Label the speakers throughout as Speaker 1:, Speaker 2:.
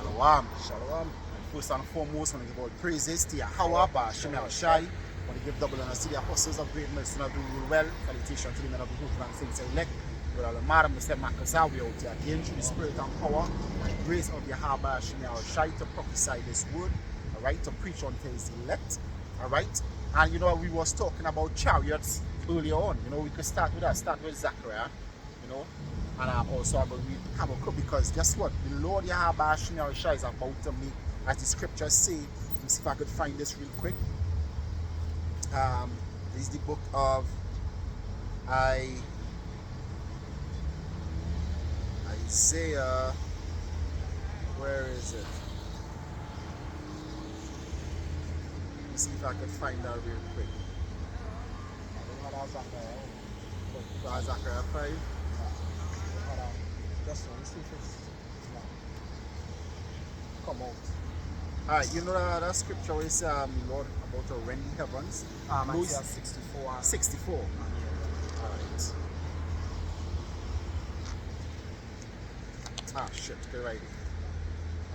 Speaker 1: Shalom.
Speaker 2: Shalom.
Speaker 1: First and foremost, I want to give all praises to Yahweh, Ba'Shem Yahushai. I want to give double honor to the apostles of great mercy and do rule well. Salutation to the men of the Hope and saints elect. With all the madam, Mr. Makasa, we are out here again through the spirit and power and grace of Yahweh, Ba'Shem Yahushai to prophesy this word, alright, to preach unto his elect, alright. And you know, we was talking about chariots earlier on. You know, we could start with that, start with Zechariah, you know. And also I will read Habakkuk, because guess what? The Lord Yahweh Ba'Shem Yahushai is about to make, as the scriptures say. Let me see if I could find this real quick. This is the book of Isaiah. Where is it? Let me see if I could find that real quick. Zechariah 5.
Speaker 2: Just one, see if it's come out.
Speaker 1: Alright, you know that scripture where it says, Lord, about to rend the heavens?
Speaker 2: Isaiah 64.
Speaker 1: 64. Alright. Ah, shit, get right.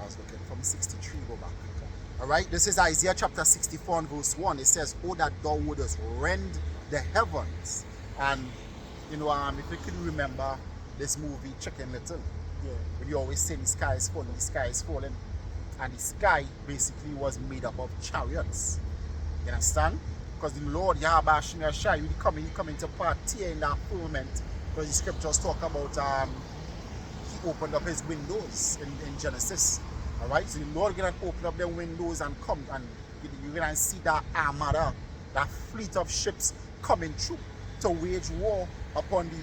Speaker 1: I was looking from 63, go back. Alright, this is Isaiah chapter 64 and verse 1. It says, oh, that thou wouldest rend the heavens. And, you know, if you can remember this movie, Chicken Little,
Speaker 2: Yeah.
Speaker 1: when you always say the sky is falling, the sky is falling. And the sky basically was made up of chariots. You understand? Because the Lord Yahweh Ba'Shem Yahushai, he coming to party in that firmament. Because the scriptures talk about he opened up his windows in Genesis. Alright? So the Lord gonna open up the windows and come, and you're gonna see that armada, that fleet of ships coming through to wage war upon the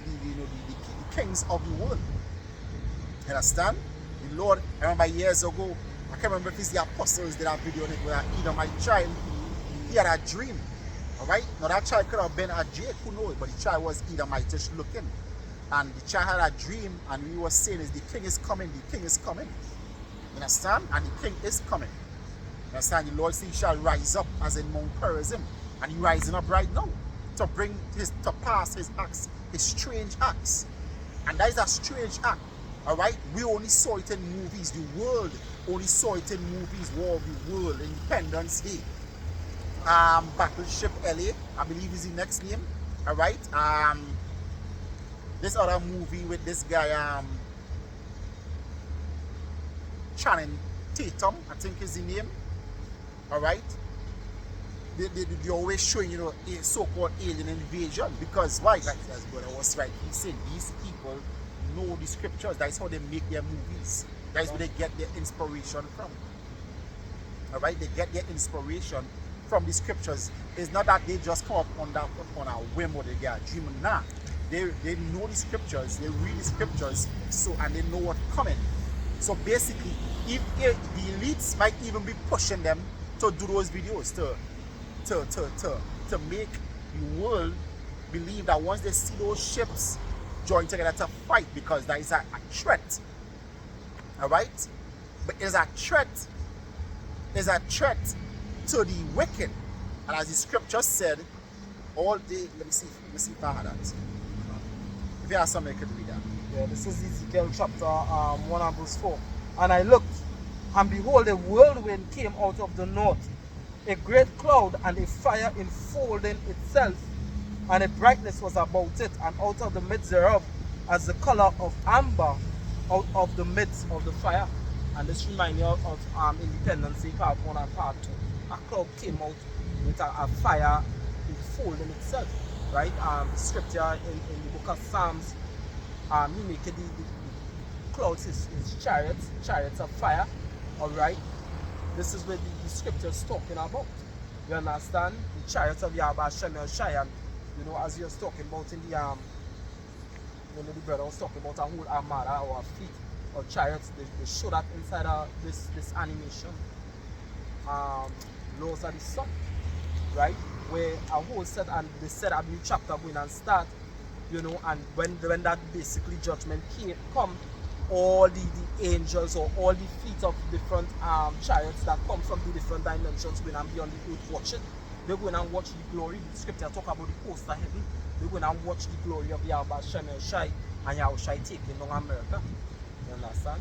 Speaker 1: kings of the world. You understand? The Lord, I remember years ago, I can't remember if it's the apostles did that video on it, where my child, he had a dream. Alright? Now that child could have been a Jake, who knows, but the child was Edomitish looking. And the child had a dream, and he was saying is the king is coming, the king is coming. You understand? And the king is coming. You understand? The Lord says he shall rise up as in Mount Perazim. And he's rising up right now to bring to pass his acts, his strange acts. And that is a strange act. Alright? We only saw it in movies. The world only saw it in movies. War of the World, Independence Day. Battleship LA, I believe is the next name. Alright? This other movie with this guy, Channing Tatum, I think is the name. Alright? They always showing, you know, a so-called alien invasion. Because why? Like as brother was right, he said these people know the scriptures. That's how they make their movies. That's where they get their inspiration from. Alright? They get their inspiration from the scriptures. It's not that they just come up on a whim or they get a dream. Nah. They know the scriptures, they read the scriptures, and they know what's coming. So basically, if the elites might even be pushing them to do those videos, to make the world believe that once they see those ships join together to fight, because that is a threat. Alright? But it's a threat to the wicked. And as the scripture said, all day, let me see if I had that. If you have something, you could read that.
Speaker 2: Yeah, this is Ezekiel chapter 1 and verse 4. And I looked, and behold, a whirlwind came out of the north, a great cloud, and a fire enfolding itself, and a brightness was about it, and out of the midst thereof, as the color of amber, out of the midst of the fire. And this reminds me of Independence Day Part 1 and Part 2. A cloud came out with a fire enfolding itself. Right? The scripture in the book of Psalms, he make the clouds his chariots of fire. Alright? This is what the scripture is talking about. You understand? The chariots of Yahweh Ba'Shem Yahushai. And you know, as you was talking about in the the brother was talking about a whole armada or a fleet of chariots, they show that inside this animation. Laws of the sun. Right? Where a whole set, and they said a new chapter going and start, you know, and when that basically judgment come, all the angels or all the fleet of different chariots that come from the different dimensions going and be on the earth watching. They're going and watch the glory. The scripture talk about the host of heaven. They're going and watch the glory of Yahweh Ba'Shem Yahushai and Yahushai taking down America. You understand?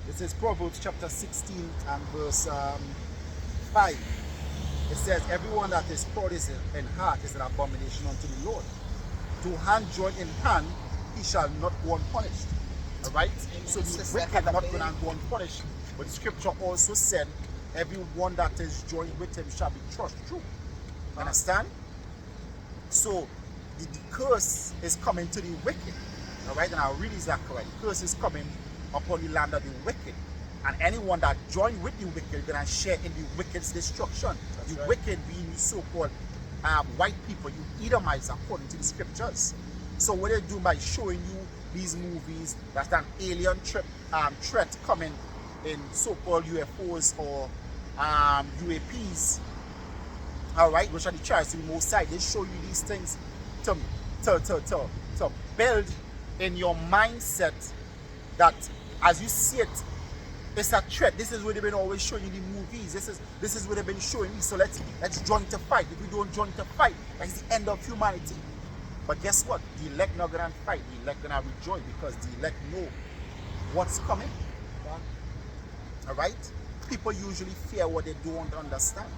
Speaker 1: This is Proverbs chapter 16 and verse 5. It says, everyone that is proud in heart is an abomination unto the Lord. To hand joined in hand, he shall not go unpunished. Alright? So the wicked not going to go unpunished. But the scripture also said, everyone that is joined with him shall be thrust through. Understand? So the curse is coming to the wicked. Alright? And I'll read Zechariah. The curse is coming upon the land of the wicked. And anyone that join with the wicked gonna share in the wicked's destruction. That's the right. Wicked being the so-called white people, you Edomites, according to the scriptures. So what they do by showing you these movies, that's an alien threat coming in so-called UFOs or UAPs, all right, which are the charts to the most side. They show you these things to build in your mindset that as you see it, it's a threat. This is what they've been always showing you in the movies. This is what they've been showing me. So let's join to fight. If we don't join to fight, that's the end of humanity. But guess what? The elect not gonna fight. The elect gonna rejoice because the elect know what's coming. Alright? People usually fear what they don't understand.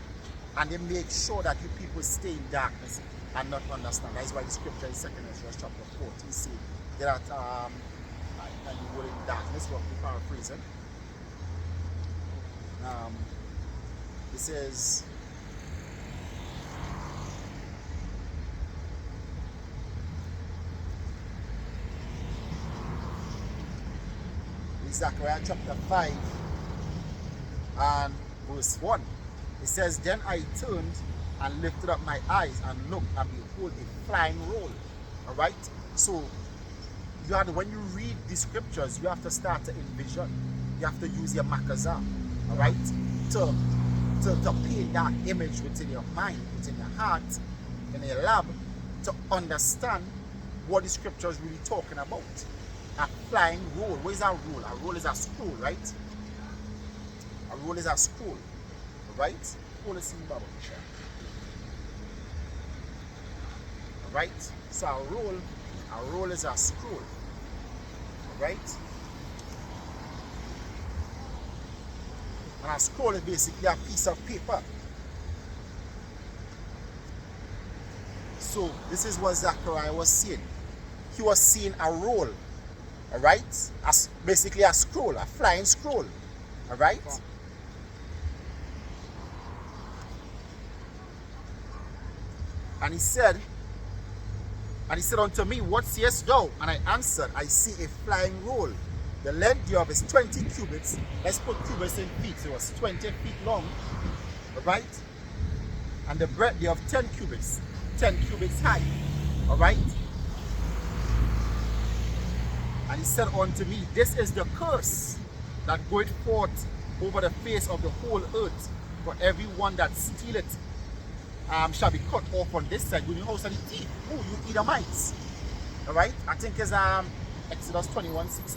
Speaker 1: And they make sure that you people stay in darkness and not understand. That's why the scripture in 2 Ezra chapter 14 says that and you were in darkness, roughly paraphrasing. It says, in Zechariah chapter 5 and verse 1, it says, then I turned and lifted up my eyes and looked, and behold, a flying roll. Alright? So you have to, when you read the scriptures, you have to start to envision. You have to use your makazah, alright, to paint that image within your mind, within your heart, in your lab, to understand what the scripture is really talking about. A flying roll. What is a roll? A roll is a scroll, right? A roll is a scroll, right? Hold us in Bible. Alright? So a roll is a scroll. Right? And a scroll is basically a piece of paper. So this is what Zechariah was seeing. He was seeing a roll, alright? Basically a scroll, a flying scroll. Alright? And he said unto me, what seest thou? And I answered, I see a flying roll. The length thereof is 20 cubits. Let's put cubits in feet. So it was 20 feet long. Alright? And the breadth thereof 10 cubits. 10 cubits high. Alright? And he said unto me, this is the curse that goeth forth over the face of the whole earth. For everyone that stealeth shall be cut off on this side. When you house of the thief. Oh, you Edomites. Alright? I think it's Exodus 21:16.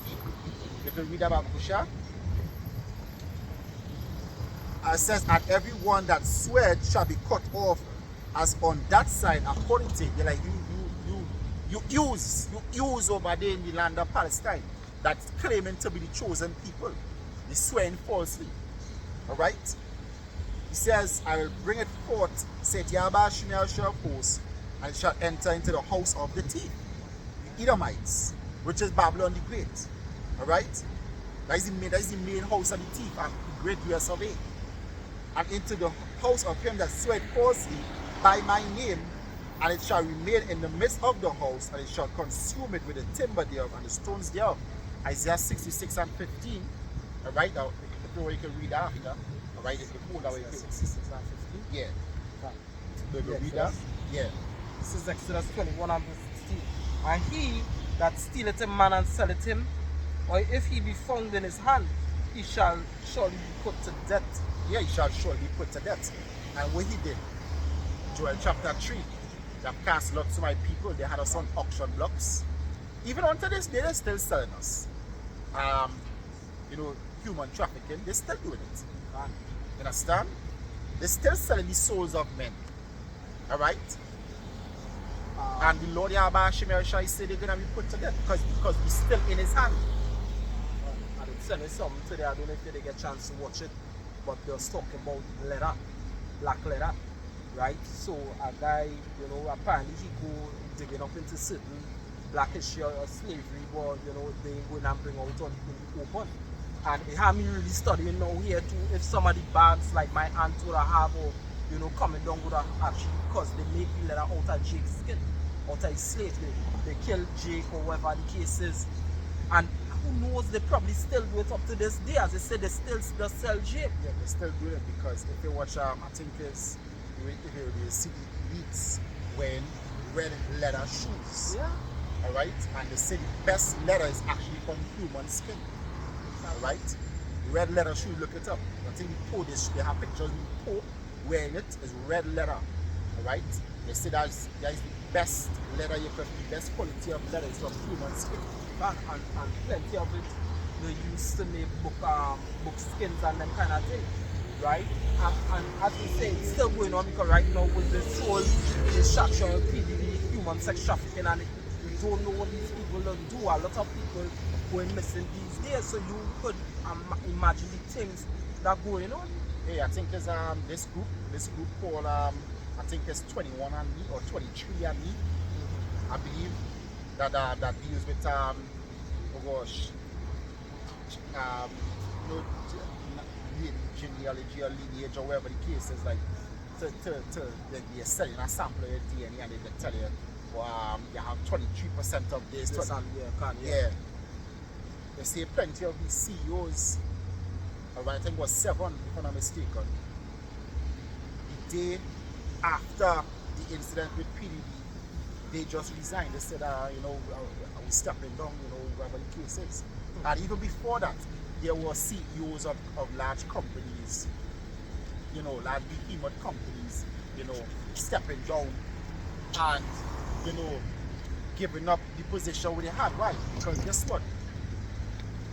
Speaker 1: You can read about Kusha. It says, and everyone that sweat shall be cut off as on that side according to it. They're like you use over there in the land of Palestine that's claiming to be the chosen people. They swearing falsely. Alright? He says, I will bring it forth, saith Yahweh shall host, and shall enter into the house of the thief, the Edomites, which is Babylon the Great. Alright? That is the main house of the thief and the great US of A. And into the house of him that sweat falsely by my name, and it shall remain in the midst of the house, and it shall consume it with the timber thereof and the stones thereof. Isaiah 66 and 15. Alright? Now, if you can read after. Alright, if you pull that way.
Speaker 2: 66 and 15?
Speaker 1: Yeah. Do you read that? Yeah.
Speaker 2: This is Exodus 21 and verse 16. And he that stealeth a man and selleth him, or if he be found in his hand, he shall surely be put to death.
Speaker 1: Yeah, he shall surely be put to death. And what he did, Joel chapter 3, they have cast lots of my people. They had us on auction blocks. Even unto this day, they're still selling us. Human trafficking, they're still doing it. You understand? They're still selling the souls of men. Alright? And the Lord Yahweh Shai said they're going to be put to death because we're still in his hand.
Speaker 2: And it sent me something today. I don't know if you did get a chance to watch it, but they was talking about leather, black leather, right? So a guy, you know, apparently he go digging up into certain black history or slavery, but you know, they go and bring out on in the open. And it had me really studying now here too, if some of the bags like my aunt would have, or you know, coming down would have actually, because they make the leather out of Jake's skin, out of his slave. They kill Jake or whatever the case is. And who knows, they probably still do it up to this day. As they say, they still sell Jake.
Speaker 1: Yeah, they still do it because if you watch, I think is, if you see the elites wearing red leather shoes.
Speaker 2: Yeah.
Speaker 1: Alright? And they say the best leather is actually from human skin. Alright? Red leather shoe, look it up. I think the Pope, they have pictures of the Pope wearing it, is red leather. Alright? They say that is the best leather you could, the best quality of leather is from human skin.
Speaker 2: And plenty of it they used to make book skins and them kind of thing. Right? And as we say, it's still going on because right now with this whole distraction of PDD, human sex trafficking, and we don't know what these people do. A lot of people going missing these days, so you could imagine the things that are going on.
Speaker 1: Hey, I think there's this group called I think it's 21 and Me or 23 and Me, I believe, that deals with oh gosh, you know, genealogy or lineage or whatever the case is, like they're selling a sample of your DNA and they tell you, you have 23% of this. Yeah. They say plenty of these CEOs, I think it was 7, if I'm not mistaken, the day after the incident with PDD, they just resigned. They said, you know, we're stepping down, you know, whatever the case is. And even before that, there were CEOs of large companies, you know, large behemoth companies, you know, stepping down and, you know, giving up the position where they had. Why? Because guess what?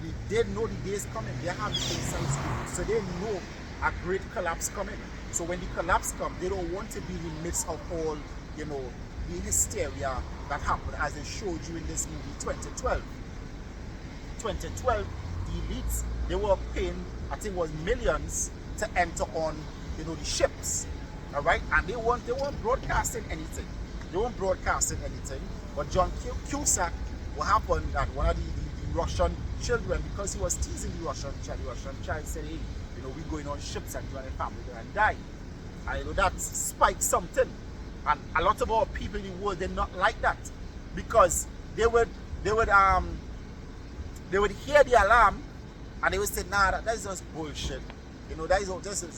Speaker 1: They didn't know the day is coming. They have the inside scoop. So they know a great collapse coming. So when the collapse comes, they don't want to be in the midst of all, you know, the hysteria that happened as they showed you in this movie 2012. 2012, the elites, they were paying, I think it was millions to enter on, you know, the ships. Alright? And they weren't broadcasting anything. They weren't broadcasting anything. But John Cusack, what happened that one of the Russian children, because he was teasing the Russian child said, hey, you know, we're going on ships and you and your family are going to die. And you know, that spiked something. And a lot of our people in the world, they're not like that. Because they would hear the alarm and they would say, nah, that is just bullshit. You know, that is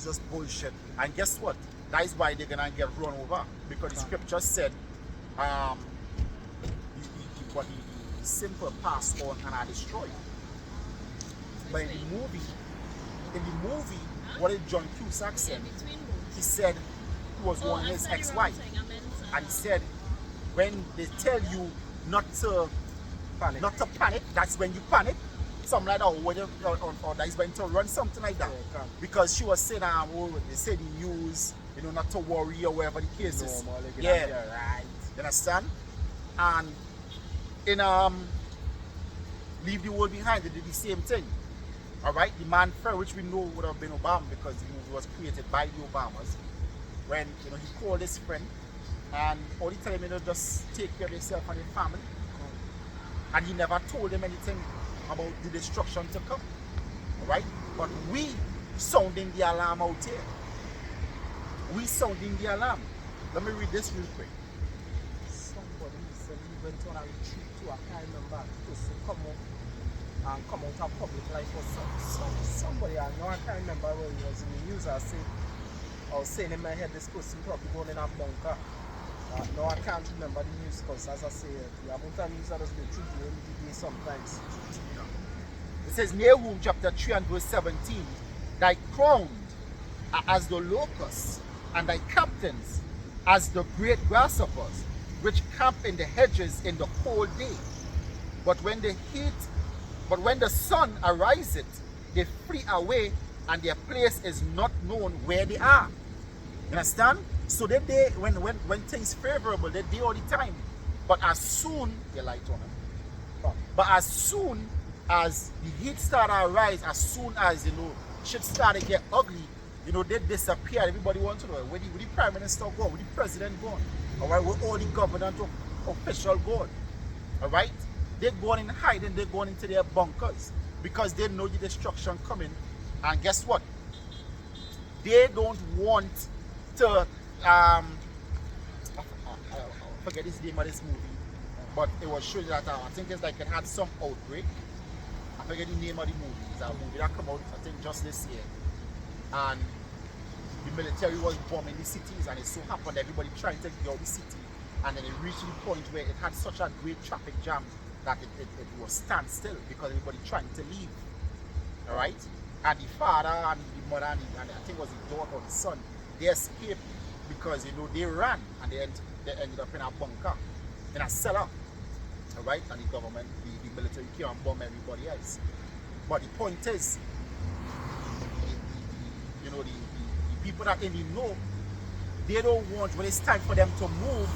Speaker 1: just bullshit. And guess what? That is why they're gonna get run over. Because the scripture said, the simple pass on and are destroyed. But in the movie, what did John Cusack say? He said he was warning his ex-wife. And he said, when they tell you not to panic, that's when you panic. Something like that, or that is when to run, something like that. Yeah, because she was saying, they say the news, you know, not to worry or whatever the case is. Yeah, right. You understand? And in Leave the World Behind, they did the same thing. Alright, the man Ferry, which we know would have been Obama because the movie was created by the Obamas. When, you know, he called his friend and all he told him, you know, just take care of yourself and your family. And he never told him anything about the destruction to come. Alright? But we sounding the alarm out here. We sounding the alarm. Let me read this real quick.
Speaker 2: Somebody said he went on a retreat to, I can't remember, to come out of public life or somebody, I know, I can't remember where he was in the news. I was saying in my head, this person probably going in a bunker. No, I can't remember the news because, as I say, the amount of news that has been through during the day sometimes.
Speaker 1: It says, Nahum chapter 3 and verse 17, thy crowned are as the locusts, and thy captains as the great grasshoppers, which camp in the hedges in the cold day. But when the sun ariseth, they flee away, and their place is not known where they are. You understand? So that they, when things favorable, they do all the time. But as soon, they light on them. But as soon as the heat started to rise, as soon as, you know, shit started to get ugly, you know, they disappeared. Everybody wants to know where the prime minister gone, where the president gone, all right, where all the government official gone, all right. They're going in hiding, they're going into their bunkers because they know the destruction coming. And guess what? They don't want to I forget this name of this movie, but it was showing that I think it's like it had some outbreak. I forget the name of the movie. It's a movie that came out, I think, just this year. And the military was bombing the cities, and it so happened everybody trying to get out the city. And then it reached the point where it had such a great traffic jam that it was standstill because everybody trying to leave. Alright? And the father and the mother and I think it was the daughter or the son, they escaped because, you know, they ran and they ended up in a bunker, in a cellar. Alright? And the government, the military came and bombed everybody else. But the point is, you know, the people that in the know, they don't want, when it's time for them to move,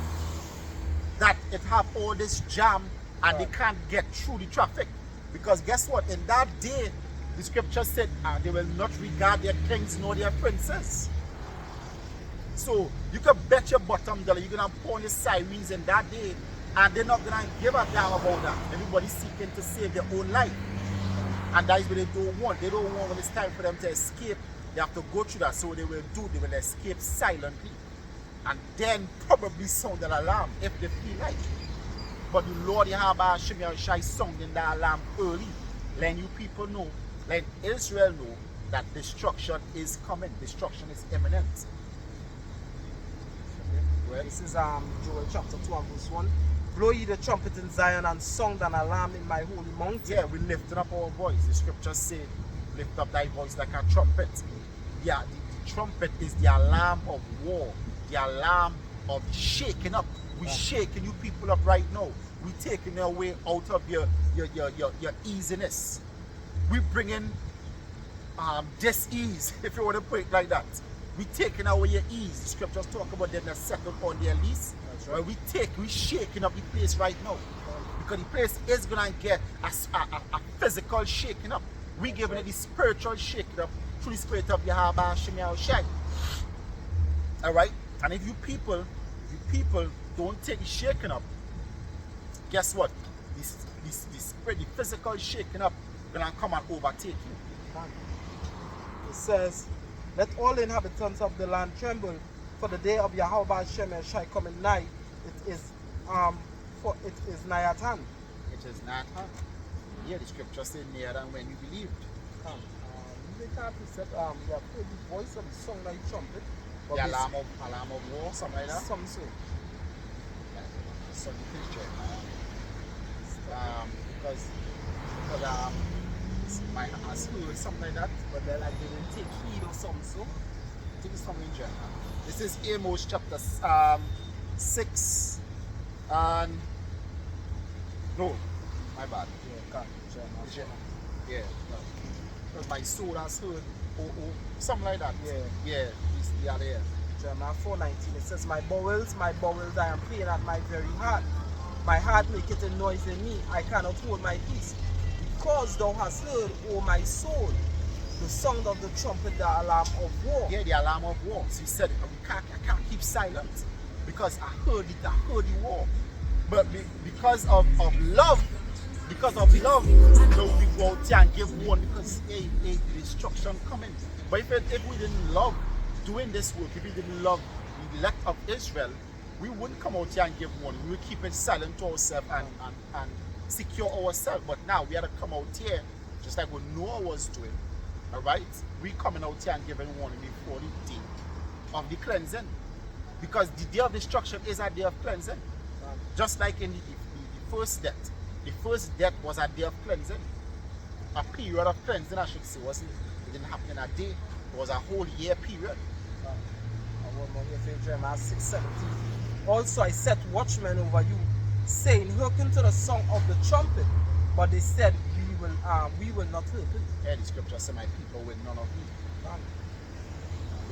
Speaker 1: that it have all this jam and they can't get through the traffic. Because guess what? In that day, the scripture said they will not regard their kings nor their princes. So you can bet your bottom dollar you're gonna pour your sirens in that day, and they're not gonna give a damn about that. Everybody's seeking to save their own life. And that is what they don't want. They don't want when it's time for them to escape. They have to go through that. So what they will do, they will escape silently. And then probably sound an alarm if they feel like. But the Lord Yahweh Shai sounding the alarm early, letting you people know, letting Israel know that destruction is coming, destruction is imminent.
Speaker 2: Well, this is Joel chapter 2 and verse 1. Blow ye the trumpet in Zion and sound an alarm in my holy mountain.
Speaker 1: Yeah, we lifting up our voice. The scripture said, lift up thy voice like a trumpet. Yeah, the trumpet is the alarm of war, the alarm of shaking up. We're shaking you people up right now. We're taking your way out of your easiness. We're bringing dis-ease, if you want to put it like that. We're taking away your ease. The scriptures talk about them that settled on their lease. That's right. We're shaking up the place right now. Because the place is going to get a physical shaking up. We're giving it the spiritual shaking up through the spirit of Yahweh Shai. Alright? And if you people don't take the shaking up, guess what? The spirit, the physical shaking up gonna come and overtake you.
Speaker 2: It says, let all inhabitants of the land tremble, for the day of Yahweh Shai coming nigh. It is nigh at hand.
Speaker 1: It is nigh at hand. Yeah, the scripture says nearer than when you believed.
Speaker 2: They can't set you have heard the voice of the song like trumpet.
Speaker 1: The alarm of war, something like that.
Speaker 2: Some so.
Speaker 1: So you can check. Because my school or something like that, but they didn't take heed or something. So I think it's something in general. This is Amos chapter 6 and no, my bad. Yeah, no. Because my soul has heard something like that. Yeah, the other year.
Speaker 2: Jeremiah 4:19, it says, my bowels, I am pain at my very heart. My heart maketh a noise in me. I cannot hold my peace. Because thou hast heard, O my soul, the sound of the trumpet, the alarm of war.
Speaker 1: Yeah, the alarm of war. So he said, I can't keep silent because I heard the war. But because of love, you know, we go out here and give one because hey, the destruction coming. But if we didn't love doing this work, if we didn't love the elect of Israel, we wouldn't come out here and give one. We would keep it silent to ourselves and secure ourselves. But now we had to come out here, just like what Noah was doing. Alright? We coming out here and giving warning before the day of the cleansing. Because the day of destruction is a day of cleansing. Just like in the first death. The first death was a day of cleansing. A period of cleansing, I should say. It didn't happen in a day. It was a whole year period.
Speaker 2: Jeremiah 6:17. Also I set watchmen over you, saying, hearken to the song of the trumpet. But they said, we will not hearken.
Speaker 1: Yeah, the scripture says, my people will none of me.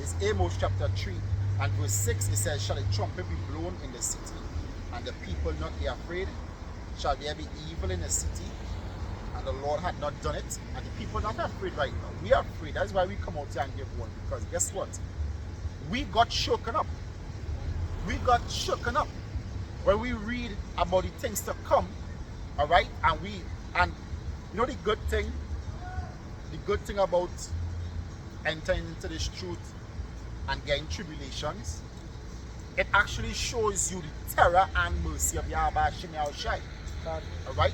Speaker 1: It's Amos chapter 3 and verse 6. It says, shall a trumpet be blown in the city, and the people not be afraid? Shall there be evil in the city? and the Lord had not done it, and the people are not afraid right now. We are afraid. That's why we come out here and give one, because guess what? We got shaken up. We got shaken up when we read about the things to come, all right? And you know the good thing about entering into this truth and getting tribulations, it actually shows you the terror and mercy of Yahweh Hashem Yahushai. All right?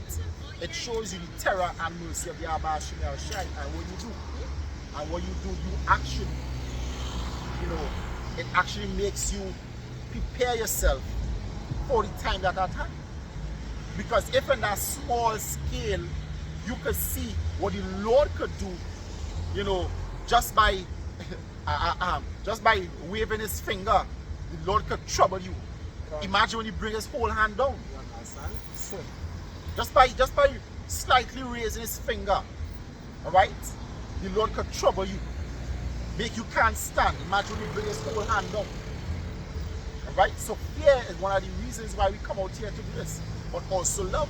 Speaker 1: It shows you the terror and mercy of Yahweh Hashem Yahushai. And what you do, you actually, it actually makes you prepare yourself for the time that time. Because if in that small scale, you could see what the Lord could do, just by waving his finger, the Lord could trouble you. Right. Imagine when he brings his whole hand down. You understand? Sure. Just by slightly raising his finger, all right, the Lord could trouble you, make you can't stand. Imagine when he brings his whole hand down. All right. So fear is one of the reasons why we come out here to do this, but also love.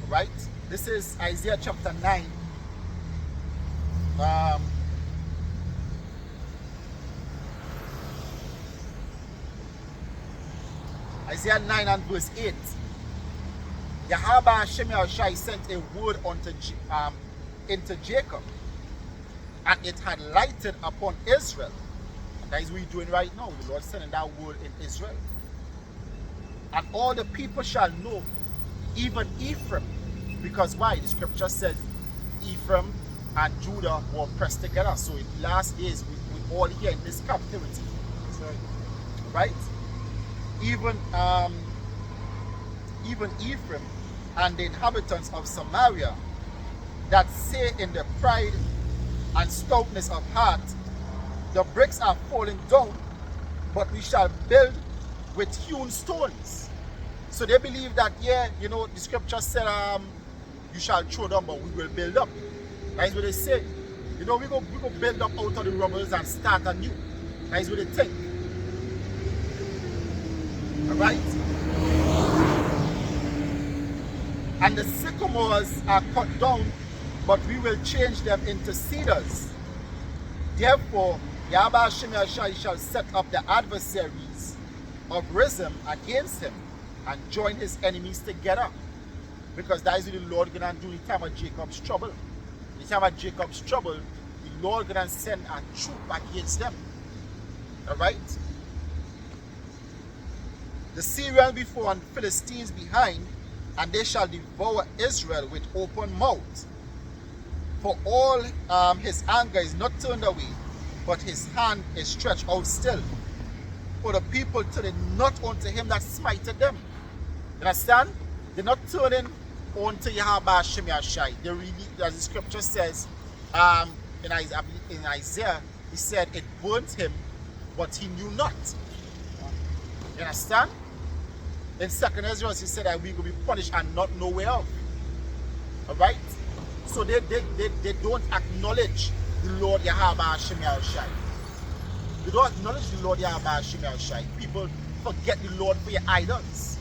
Speaker 1: All right. This is Isaiah chapter 9. Isaiah 9 and verse 8. Yahweh Hashem Yahushai sent a word into Jacob, and it had lighted upon Israel. And that is what we're doing right now. The Lord sending that word in Israel. And all the people shall know, even Ephraim. Because why? The scripture says Ephraim and Judah were pressed together. So in the last days, we all here in this captivity. That's right. Right? Even Ephraim and the inhabitants of Samaria, that say in their pride and stoutness of heart, the bricks are falling down, but we shall build with hewn stones. So they believe that, the scripture said, you shall throw down, but we will build up. That's what they say. We go build up out of the rubbles and start anew. That's what they think. Alright? And the sycamores are cut down, but we will change them into cedars. Therefore, Yahweh Hashem Yahushai shall set up the adversaries of Rizim against him, and join his enemies together. Because that is what the Lord gonna do in the time of Jacob's trouble. In the time of Jacob's trouble, the Lord gonna send a troop against them. Alright? The Syrians before and Philistines behind, and they shall devour Israel with open mouth. For all his anger is not turned away, but his hand is stretched out still. For the people turn not unto him that smited them. You understand? They're not turning unto Yahweh Hashem Yahushai. They really, as the scripture says, in Isaiah, he said it burnt him, but he knew not. You understand? In 2nd Ezra, he said that we will be punished and not know whereof. Alright? So they don't acknowledge the Lord Yahweh Hashem Yahushai. They don't acknowledge the Lord Yahweh Hashem Yahushai. People forget the Lord for your idols.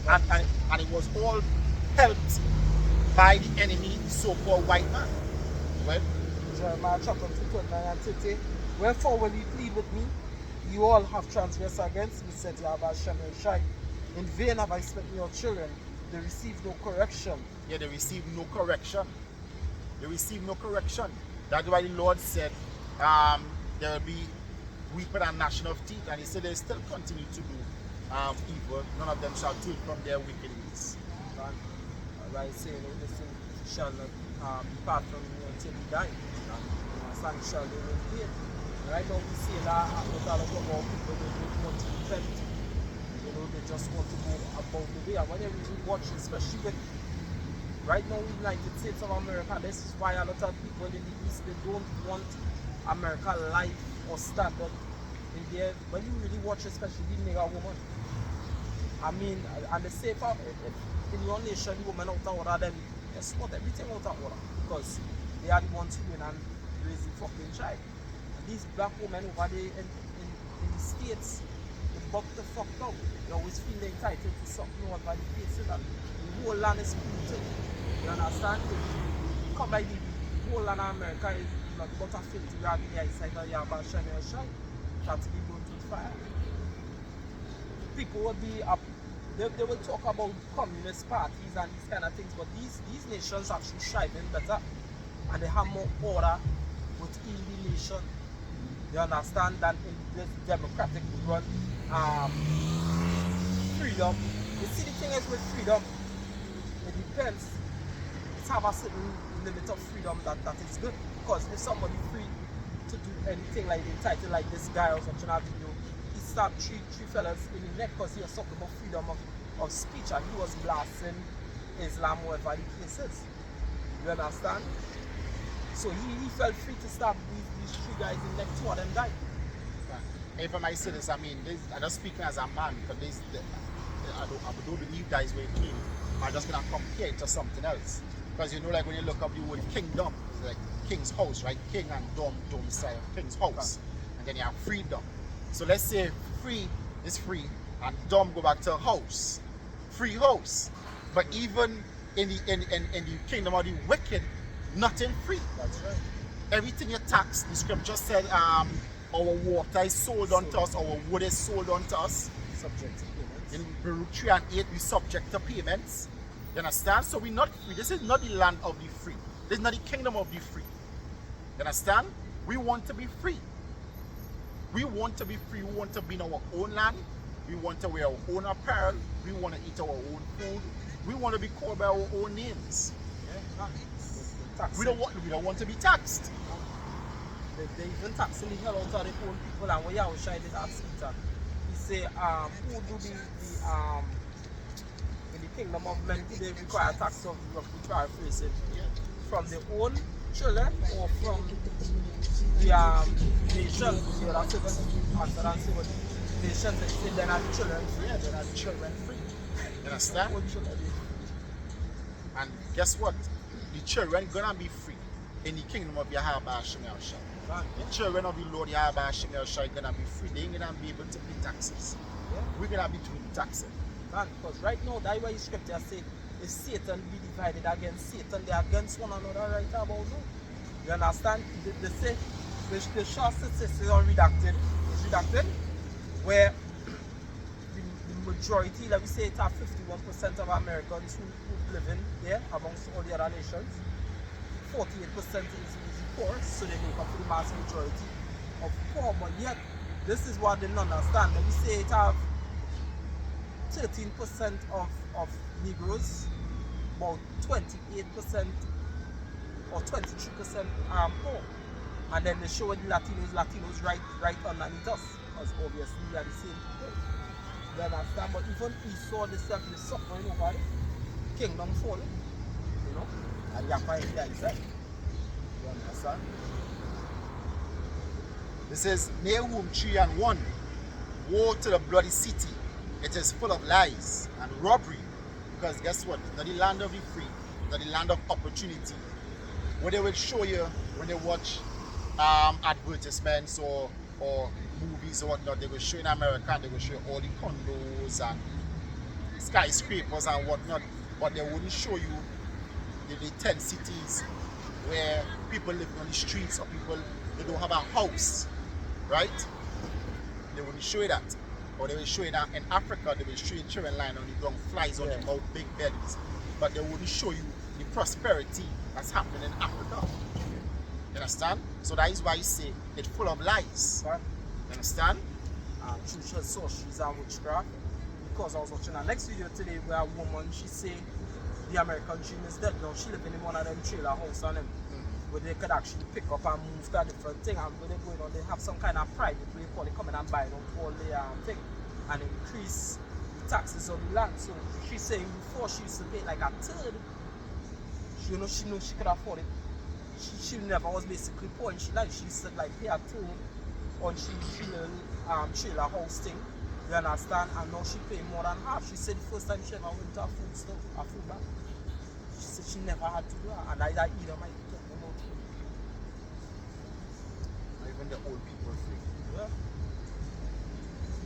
Speaker 1: And it was all helped by the enemy, so-called white man. Well,
Speaker 2: Jeremiah chapter 2:29 and 30. Wherefore will you plead with me? You all have transgressed against me, said Yahweh Hashem Yahushai. In vain have I smitten your children. They receive no correction.
Speaker 1: Yeah, they receive no correction. They receive no correction. That's why the Lord said there will be weeping and gnashing of teeth. And he said they still continue to do evil. None of them shall turn from their wicked ways.
Speaker 2: Right, saying, listen, shall not depart from me until he die. Son shall they repent. Right now we see that with a lot of our people, they don't want to repent. They just want to go about the way. And when you really watch, especially with right now in the United States of America, this is why a lot of people in the East, they don't want America life or standard in there. When you really watch, especially the nigger woman, I mean, and the safer, if in your nation, the women out of order, then guess what? Everything out of order. Because they are the ones who win and raise the fucking child. And these black women over there in the States, the buck the fuck up. You always feel entitled to something over the place, and the whole land is polluted. You understand? Come like the whole land of America is not but a filthy rag in the eyesight of your bad shiny or shine. That's be burnt with fire. People will be up. They will talk about communist parties and these kind of things, but these nations actually thriving better, and they have more order within the nation. You understand, than in this democratic run freedom. You see, the thing is with freedom, it depends. It's have a certain limit of freedom that is good. Because if somebody free to do anything like the title like this guy was watching a video, he stabbed three fellas in the neck because he was talking about freedom of speech, and he was blasting Islam wherever the case is. You understand? So he felt free to stab these three guys in the neck, two of them died.
Speaker 1: If I might say this, I mean, I'm just speaking as a man, because I don't believe that is where it came. I'm just going to compare it to something else. Because you know, like when you look up the word kingdom, it's like king's house, right? King and dom side of king's house. And then you have freedom. So let's say free is free, and dom go back to house. Free house. But even in the kingdom of the wicked, nothing free.
Speaker 2: That's right.
Speaker 1: Everything you tax, the scripture said, our water is sold unto us, our wood is sold unto us.
Speaker 2: Subject to payments.
Speaker 1: In Baruch 3 and 8, we subject to payments. You understand? So we're not free. This is not the land of the free. This is not the kingdom of the free. You understand? We want to be free. We want to be free. We want to be in our own land. We want to wear our own apparel. We want to eat our own food. We want to be called by our own names.
Speaker 2: Yeah,
Speaker 1: we don't want to be taxed.
Speaker 2: They even taxing the hell out of the old people, and when you was trying to ask Peter, he say, who do the in the kingdom of men do they require tax of roughly paraphrasing? From their own children or from the nation? You know, that's even answer and say what the nation say they're not children free.
Speaker 1: Yeah, they're not children free. You understand? And guess what? The children gonna be free in the kingdom of Yahweh Hashem Yahushua. The children of the Lord Yahweh Hashem Yahushua are gonna be free. They ain't gonna be able to pay taxes.
Speaker 2: Yeah.
Speaker 1: We're gonna be doing taxes.
Speaker 2: Man, because right now, that's why the scripture say, if Satan be divided against Satan, they are against one another right about now. You understand? They say, the short statistics is unredacted. It's redacted, where the majority, let me say it have 51% of Americans who live in there amongst all the other nations. 48% is poor, so they make up for the mass majority of poor. But yet, this is what they don't understand. Let me say it have 13% of Negroes, about 28% or 23% poor. And then they show the Latinos right underneath us, because obviously we are the same people. You understand? But even Esau themselves is suffering over it. Kingdom falling, you know, and Yapa is there inside. You understand?
Speaker 1: This is Nahum 3 and 1. Woe to the bloody city. It is full of lies and robbery. Because guess what? It's not the land of the free. It's not the land of opportunity. What they will show you when they watch advertisements or movies or whatnot, they will show in America, and they will show all the condos and skyscrapers and whatnot. But they wouldn't show you the 10 cities where people live on the streets, or people, they don't have a house, right? They wouldn't show you that. Or they will show you that in Africa, they will show you children lying on the ground, flies on them, out big bellies. But they wouldn't show you the prosperity that's happening in Africa. You understand? So that is why you say it's full of lies.
Speaker 2: Right.
Speaker 1: You understand?
Speaker 2: Truth, sorceries and witchcraft. Because I was watching our next video today where a woman, she say the American dream is dead now. She living in one of them trailer house on them, where they could actually pick up and move to a different thing, and when they going on, they have some kind of private way for they come in and buy out all the thing and increase the taxes on the land. So she's saying before she used to pay like a third. She knew she could afford it. She never was basically poor, and she used to like pay a third on she trailer house thing. You understand? And now she pay more than half. She said the first time she ever went to a food store, a food bank, she said she never had to do that. And I either might talk about it.
Speaker 1: Even the old people free.
Speaker 2: Yeah.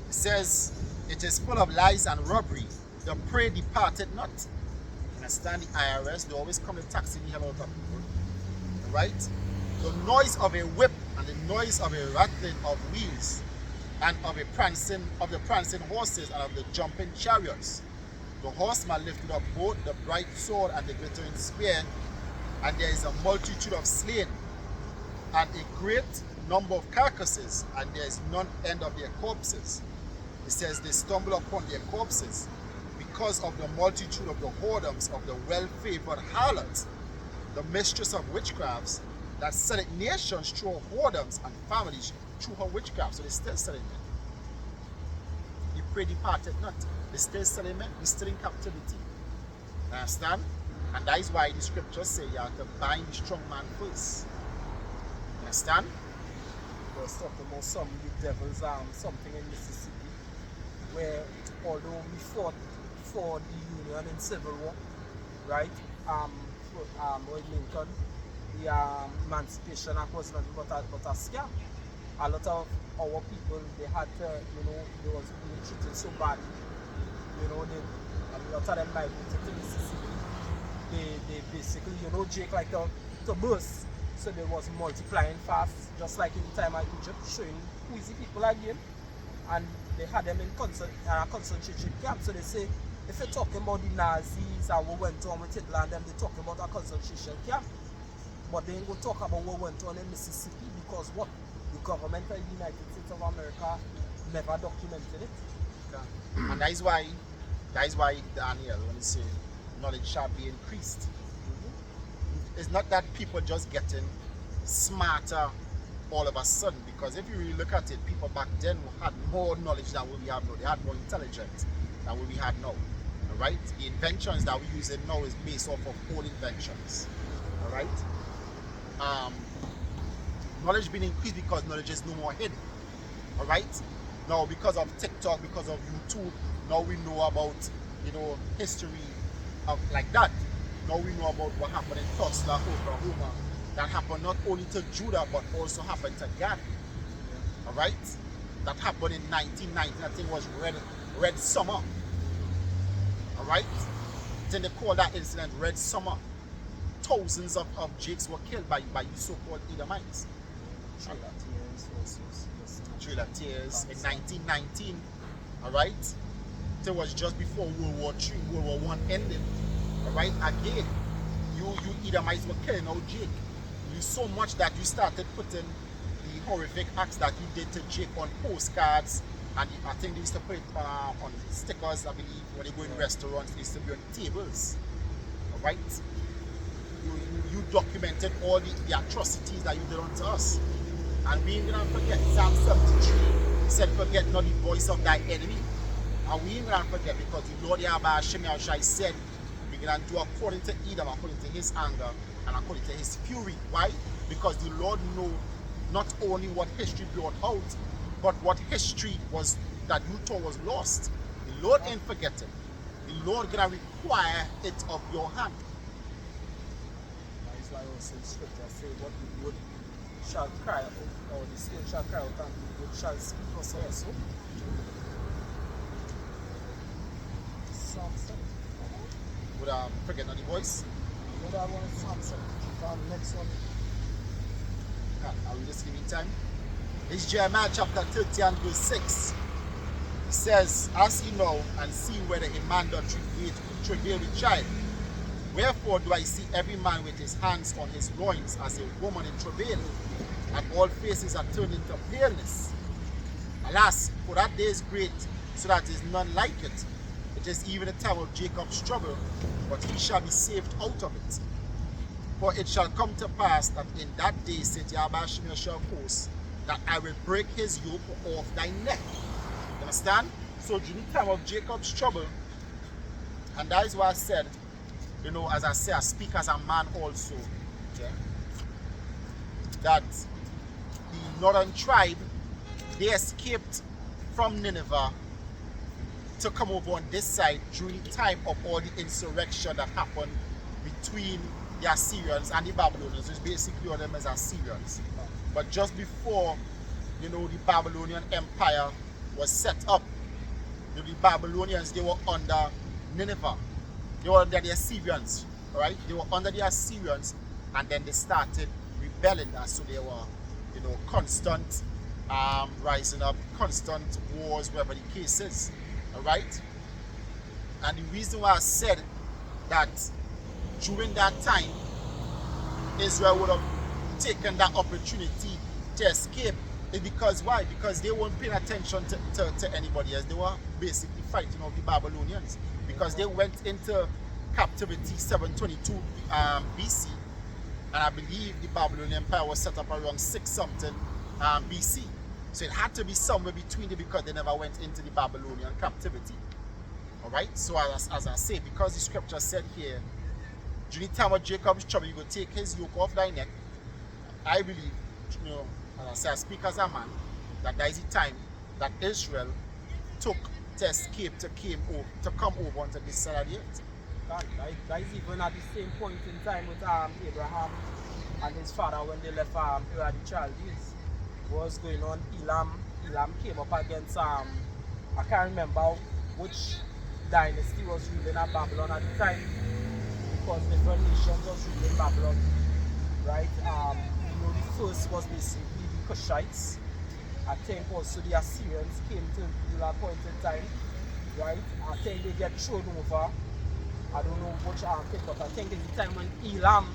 Speaker 1: You says, it is full of lies and robbery. The prey departed not. You understand? The IRS, they always come to taxing the hell out of people. Right? The noise of a whip and the noise of a rattling of wheels and of the prancing horses and of the jumping chariots. The horseman lifted up both the bright sword and the glittering spear, and there is a multitude of slain, and a great number of carcasses, and there is none end of their corpses. It says they stumble upon their corpses because of the multitude of the whoredoms of the well-favored harlot, the mistress of witchcrafts, that selleth nations through her whoredoms and families through her witchcraft. So they're still selling men. The prey departed not. They're still selling men. We're still in captivity. Understand? And that is why the scriptures say you have to bind the strong man first. Understand?
Speaker 2: We was talking about some the devil's something in Mississippi, where although we fought for the Union in Civil War, right? With Lincoln, the Emancipation Act was nothing but a scam. A lot of our people, they had to, they was being treated so badly. A lot of them migrated to Mississippi. They basically, Jake like to burst. So they was multiplying fast, just like in the time of Egypt, showing who is the people again. And they had them in concentration camp. So they say, if you're talking about the Nazis and what went on with Hitler and them, they're talking about a concentration camp. But they ain't going to talk about what went on in Mississippi, because what? The government of the United States of America never documented it.
Speaker 1: Okay. And that is why Daniel, when he say knowledge shall be increased, it's not that people just getting smarter all of a sudden, because if you really look at it, people back then had more knowledge than what we have now. They had more intelligence than what we had now. Alright? The inventions that we use now is based off of old inventions. Alright? Knowledge being increased because knowledge is no more hidden. Alright? Now because of TikTok, because of YouTube, now we know about history of like that. Now we know about what happened in Tulsa, Oklahoma. That happened not only to Judah but also happened to Gad. Alright? That happened in 1990. I think it was Red Summer. Alright? Then they call that incident Red Summer. Thousands of Jakes were killed by so-called Edomites. Trail of Tears in 1919. Alright? It was just before World War III, World War I ended. Alright? Again, you Edomites were killing out Jake. You so much that you started putting the horrific acts that you did to Jake on postcards, and I think they used to put it on stickers, I believe, when they go in restaurants, they used to be on tables. Alright? You documented all the atrocities that you did unto us. And we ain't gonna forget Psalm 73. He said, forget not the voice of thy enemy. And we ain't gonna forget, because the Lord Yahweh Hashem Yahushai said, we're gonna do according to Edom, according to his anger, and according to his fury. Why? Because the Lord knows not only what history brought out, but what history was that you thought was lost. The Lord ain't forgetting. The Lord gonna require it of your hand.
Speaker 2: That is why also the scripture say, what the wood shall cry out, or the stone shall cry out, and the wood shall speak also. Psalm 7.
Speaker 1: Would I forget not the voice?
Speaker 2: What I want is Psalm 7. Next one.
Speaker 1: I'll read this in the meantime. It's Jeremiah chapter 30 and verse 6. It says, ask ye now and see whether a man doth travail with child. Wherefore do I see every man with his hands on his loins as a woman in travail, and all faces are turned into paleness. Alas, for that day is great, so that is none like it. It is even the time of Jacob's trouble, but he shall be saved out of it. For it shall come to pass that in that day, saith Yahweh Hashem shall host, that I will break his yoke off thy neck. You understand? So during the time of Jacob's trouble, and that is why I said, as I say, I speak as a man also, okay? That the northern tribe, they escaped from Nineveh to come over on this side during the time of all the insurrection that happened between the Assyrians and the Babylonians. It's basically all them as Assyrians. But just before, the Babylonian Empire was set up. The Babylonians, they were under Nineveh. They were under the Assyrians, right? They were under the Assyrians, and then they started rebelling, and so they were, constant rising up, constant wars, whatever the case is, all right? And the reason why I said that during that time, Israel would have taken that opportunity to escape is because why? Because they weren't paying attention to anybody else. They were basically fighting off the Babylonians because they went into captivity 722 BC, and I believe the Babylonian Empire was set up around 6 something BC. So it had to be somewhere between it because they never went into the Babylonian captivity. Alright, so as I say, because the scripture said here, during the time of Jacob's trouble, you will take his yoke off thy neck. I believe, as I say, I speak as a man, that is the time that Israel took to escape, to come over onto this side of the earth.
Speaker 2: That is even at the same point in time with Abraham and his father when they left the Chaldees. What was going on? Elam came up against I can't remember which dynasty was ruling at Babylon at the time, because different nations was ruling Babylon, right? The first was basically the Cushites. I think also the Assyrians came to that point in time, right? I think they get thrown over. I don't know which thing, but I think it's the time when Elam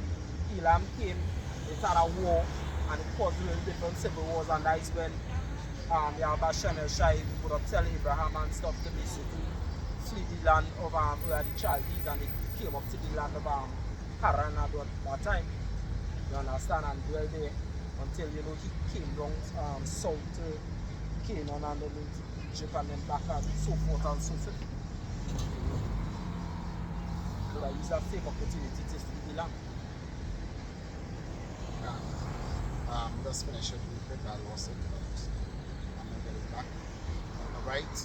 Speaker 2: came, they started a war, and it caused a little different civil wars, and that is when Yahweh Shem El Shai would have tell Abraham and stuff to basically flee the land of the Chaldees, and they came up to the land of Haran at that time. You understand? And dwell there until he came down south to Canaan and then into Egypt and then back and so forth and so forth. So I use that same opportunity to flee the land.
Speaker 1: Just finish it real quick. I'll also I'm gonna get it back. Alright.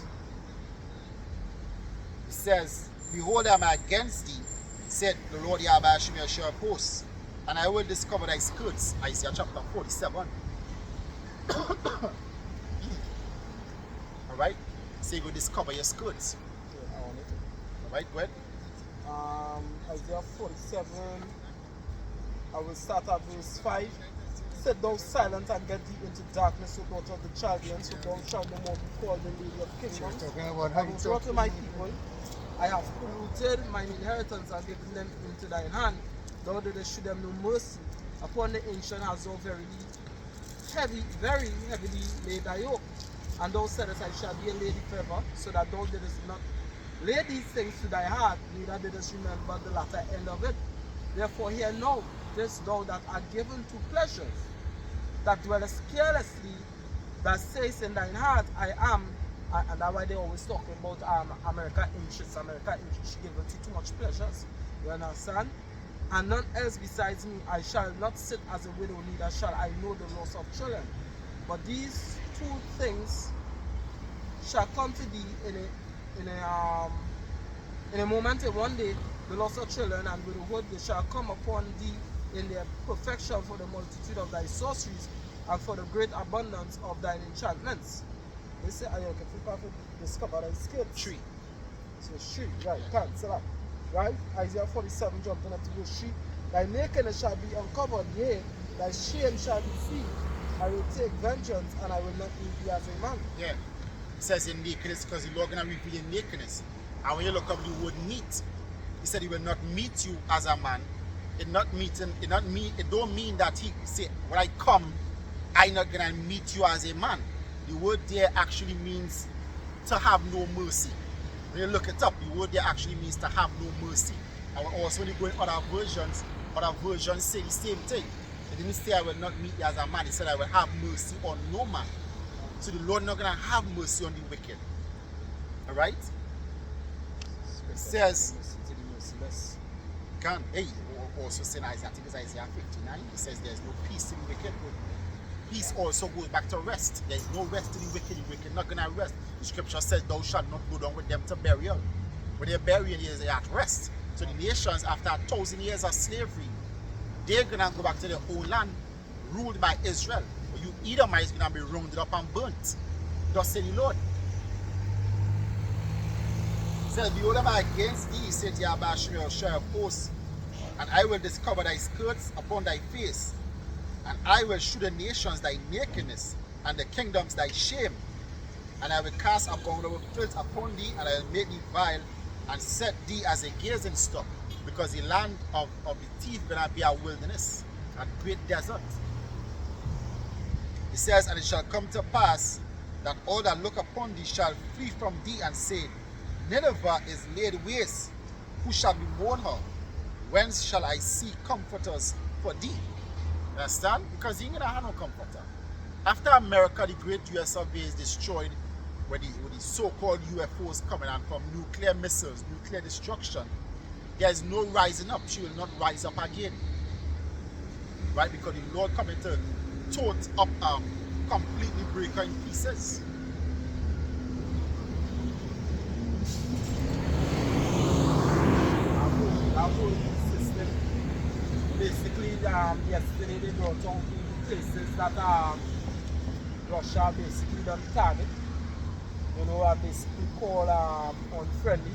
Speaker 1: It says, behold, I am against thee, said the Lord Yahweh Hashem shall post, and I will discover thy skirts. Isaiah chapter 47. Alright? So you will discover your skirts.
Speaker 2: Yeah, I want it.
Speaker 1: Alright, go ahead.
Speaker 2: Isaiah 47, I will start at verse 5. Sit thou silent and get thee into darkness, O daughter of the Chaldeans, so thou shalt no more be called the lady of kingdoms. I will draw to my people, I have polluted mine inheritance and given them into thine hand. Thou didst shew them no mercy. Upon the ancient hast thou very heavily laid thy yoke. And thou saidst, I shall be a lady forever, so that thou didst not lay these things to thy heart, neither didst remember the latter end of it. Therefore hear now, this thou that art given to pleasures, that dwellest carelessly, that says in thine heart, I am, and that's why they always talking about America interests given to too much pleasures. You understand? And none else besides me, I shall not sit as a widow, neither shall I know the loss of children. But these two things shall come to thee in a moment, in one day, the loss of children and widowhood, they shall come upon thee in their perfection for the multitude of thy sorceries and for the great abundance of thine enchantments. They say, are you looking for discover thy skirts?
Speaker 1: Tree.
Speaker 2: So tree, right, cancel that. Right? Isaiah 47 jumping up to verse 3. Thy nakedness shall be uncovered, yea, thy shame shall be seen. I will take vengeance, and I will not leave thee as a man.
Speaker 1: Yeah. It says in nakedness because the Lord gonna reveal your nakedness. And when you look up the word meet, he said he will not meet you as a man. It don't mean that he say, when I come, I'm not gonna meet you as a man. The word there actually means to have no mercy. When you look it up, the word there actually means to have no mercy. And also when you go in other versions say the same thing. It didn't say I will not meet you as a man. He said I will have mercy on no man. So the Lord not gonna have mercy on the wicked. Alright? It says also saying Isaiah, I think it's Isaiah 59, it says there's no peace in the wicked. Peace also goes back to rest. There's no rest in the wicked not gonna rest. The scripture says thou shalt not go down with them to burial. When they're burying, they're at rest. So the nations, after 1,000 years of slavery, they're gonna go back to their own land, ruled by Israel. But you Edomites gonna be rounded up and burnt. Thus say the Lord. said, behold, am I against thee, said Yahweh Shai of hosts, and I will discover thy skirts upon thy face, and I will shew the nations thy nakedness, and the kingdoms thy shame. And I will cast abominable filth upon thee, and I will make thee vile, and set thee as a gazing stock, because the land of the teeth gonna be a wilderness, a great desert. It says, and it shall come to pass that all that look upon thee shall flee from thee, and say, Nineveh is laid waste. Who shall bemoan her? Whence shall I see comforters for thee? You understand? Because you ain't gonna have no comforter. After America, the great US survey is destroyed, with the so-called UFOs coming and from nuclear missiles, nuclear destruction, there is no rising up. She will not rise up again. Right? Because the Lord coming to tote up, completely break her in pieces. Our whole system. Basically, yesterday they brought out the places that Russia basically done target. You know, are basically called unfriendly.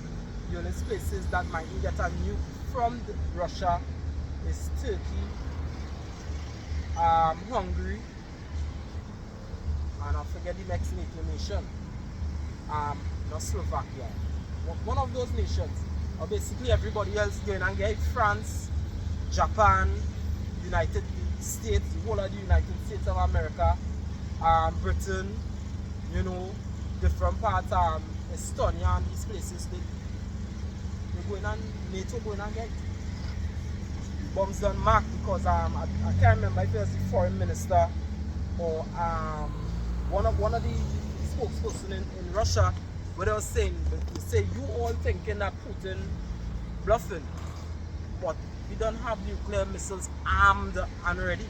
Speaker 1: The only places that might get a nuke from Russia is Turkey, Hungary, and I forget the next NATO nation, not Slovakia. One of those nations. Basically everybody else going and get France, Japan, United States, the whole of the United States of America, Britain, you know, different parts, Estonia and these places, they going and NATO going and get bombs done mark because I can't remember if it was the foreign minister or one of the spokesperson in Russia, where they were saying, they say you all thinking that Putin bluffing, but we don't have nuclear missiles armed and ready.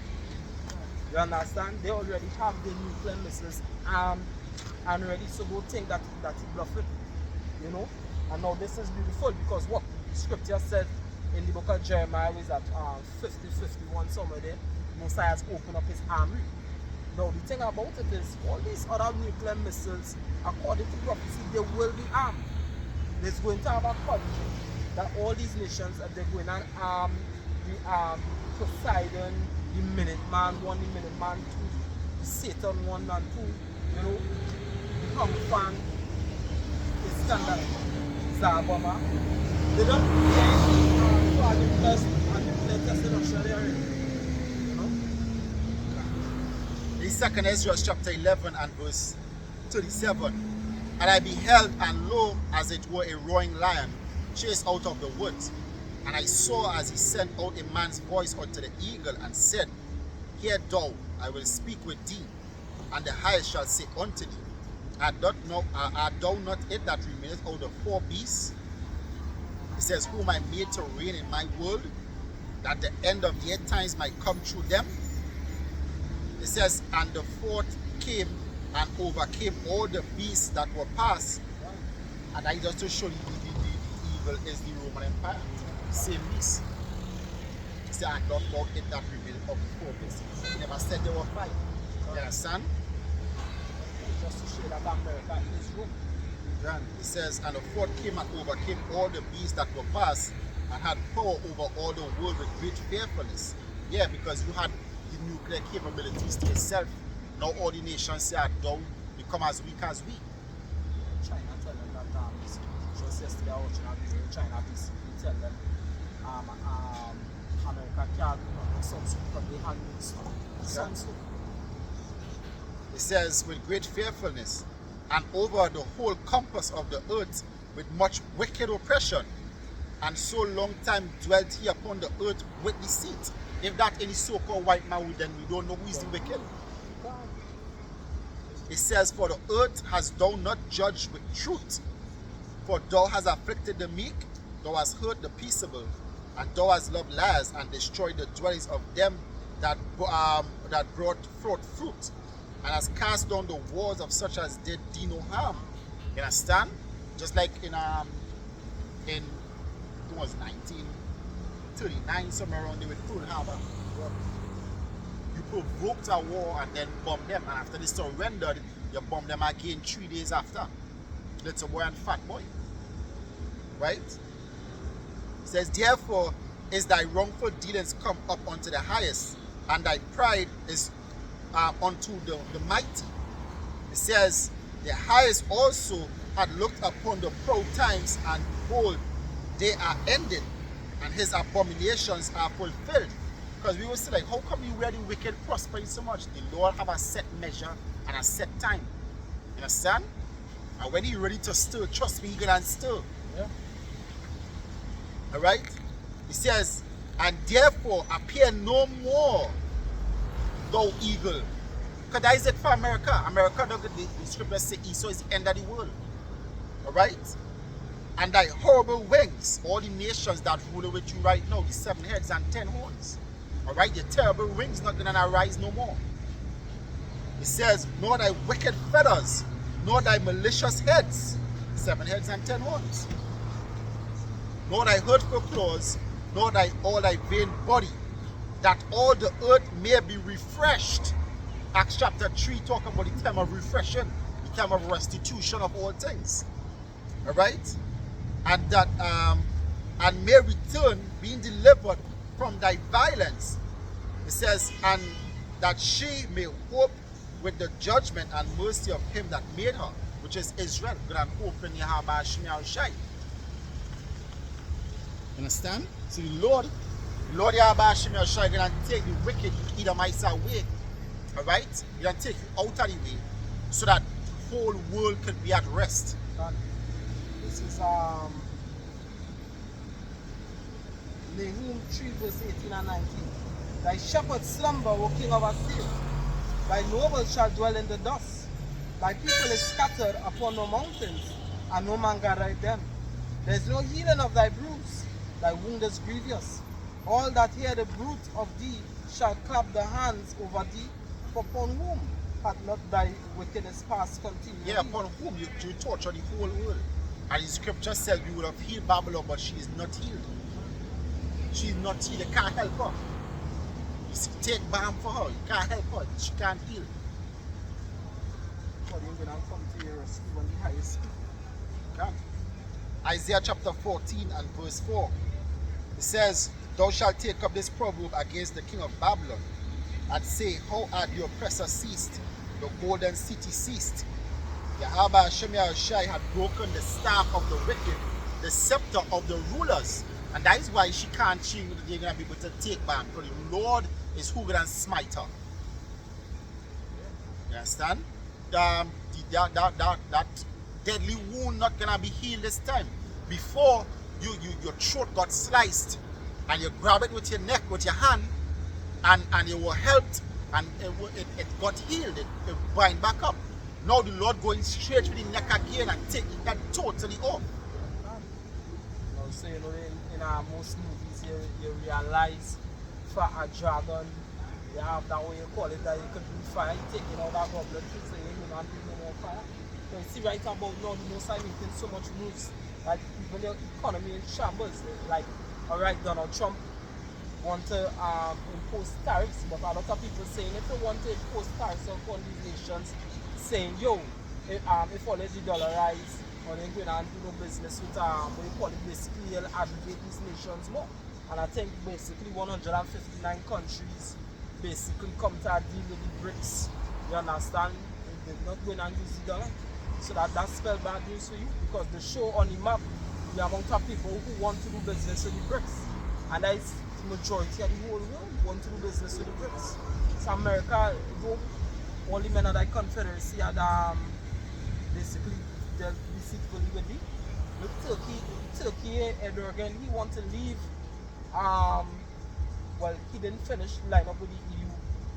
Speaker 1: You understand? They already have the nuclear missiles armed and ready, so don't think that he bluffing. You know? And now this is beautiful because what the scripture said in the book of Jeremiah was at 50-51 somewhere there, Messiah has opened up his armory. Now the thing about it is all these other nuclear missiles, according to prophecy, they will be armed. There's going to have a country that all these nations they're going to arm the Poseidon, the Minuteman 1, the Minuteman 2, the Satan 1 and 2, you know, the Kung Fan, the Standard Zabama. They don't try to test and nuclear test in Australia already. You know? In 2nd Ezra chapter 11 and verse 37. And I beheld, and lo, as it were a roaring lion, chased out of the woods. And I saw as he sent out a man's voice unto the eagle, and said, Hear thou, I will speak with thee, and the highest shall say unto thee, Art thou not it that remaineth out of 4 beasts? It says, Whom I made to reign in my world, that the end of the times might come through them. It says, And the 4th came and overcame all the beasts that were past. And I just to show you the evil is the Roman Empire. Same beast. He said, I don't know it that remained of the 4 beasts. He never said there were 5. You understand? Just to show that America is Rome. He says, And the 4th came and overcame all the beasts that were past, and had power over all the world with great fearfulness. Yeah, because you had the nuclear capabilities to yourself. Now all the nations say, don't become as weak as we. China tell them that just yesterday I was watching a video. China basically tell them America can't some because they hand some. It says, with great fearfulness, and over the whole compass of the earth with much wicked oppression, and so long time dwelt he upon the earth with deceit. If that any so-called white man, then we don't know who is the wicked. It says, For the earth hast thou not judged with truth, for thou hast afflicted the meek, thou hast hurt the peaceable, and thou hast loved liars, and destroyed the dwellings of them that brought forth fruit, and has cast down the walls of such as did thee no harm. You understand? Just like in it was 1939, somewhere around there with Pearl Harbor. You provoked a war and then bombed them, and after they surrendered, you bombed them again 3 days after. Little boy and fat boy. Right? It says, therefore is thy wrongful dealings come up unto the highest, and thy pride is unto the mighty. It says, the highest also had looked upon the proud times, and behold, they are ended, and his abominations are fulfilled. Because we will say, like, how come you where the wicked prospering so much? The Lord have a set measure and a set time. You understand? And when he ready to stir, trust me, he gonna stir.
Speaker 2: Yeah.
Speaker 1: Alright? He says, and therefore appear no more, thou eagle. Because that is it for America. America, the scriptures say Esau is the end of the world. Alright? And thy horrible wings, all the nations that rule with you right now, the 7 heads and 10 horns. Alright? Your terrible wings not gonna arise no more. It says, nor thy wicked feathers, nor thy malicious heads, 7 heads and 10 horns. Nor thy hurtful claws, nor all thy vain body, that all the earth may be refreshed. Acts chapter 3 talk about the time of refreshing, the time of restitution of all things. Alright? And that and may return, being delivered from thy violence. It says, and that she may hope with the judgment and mercy of him that made her, which is Israel. Good and open Yahweh Shemiah Shai. Understand? So the Lord Yahweh Shemiah Shai is going to take the wicked Edomites away. Alright? He's going to take you out of the way so that the whole world can be at rest.
Speaker 2: This is Nahum 3 verse 18 and 19. Thy shepherds slumber, O king of Assyria. Thy nobles shall dwell in the dust. Thy people is scattered upon the mountains, and no man gathereth them. There is no healing of thy bruise, thy wound is grievous. All that hear the bruit of thee shall clap their hands over thee, for upon whom hath not thy wickedness passed continually?
Speaker 1: Yeah, upon whom you torture the whole world. And the scripture says we would have healed Babylon, but she is not healed. She is not healed. You can't help her. You take balm for her. You can't help her. She can't heal.
Speaker 2: God, you're going to come to your rescue on the highest speed.
Speaker 1: Can't. Isaiah chapter 14 and verse 4. It says, thou shalt take up this proverb against the king of Babylon, and say, how hath the oppressor ceased? The golden city ceased. Yahweh Shemiah Shai had broken the staff of the wicked, the scepter of the rulers. And that is why she can't change that they're going to be able to take back. Because the Lord is who going to smite her. You understand? That deadly wound not going to be healed this time. Before, your throat got sliced, and you grab it with your neck, with your hand, and you were helped, and it got healed. It bind back up. Now the Lord going straight to the neck again and taking that totally off.
Speaker 2: So, you know, in most movies, you realize for a dragon, you have that way you call it, that you could do fire, taking out that goblet, so you don't do no more fire. So you see right about now, the most time making so much moves, like even the economy in shambles. Like, alright, Donald Trump want to impose tariffs, but a lot of people saying if they want to impose tariffs upon these nations, saying, yo, if all the dollar rise, or they're going to do no business with what you call it, basically it'll aggregate these nations more. And I think basically 159 countries basically come to a deal with the BRICS. You understand? They're not going to use the dollar. So that spells bad news for you, because they show on the map the amount of people who want to do business with the BRICS. And that is the majority of the whole world want to do business with the BRICS. So America, only men of that confederacy had basically dealt deceitfully with it. Look, Turkey, Erdogan, he want to leave. Well, he didn't finish line up with the EU,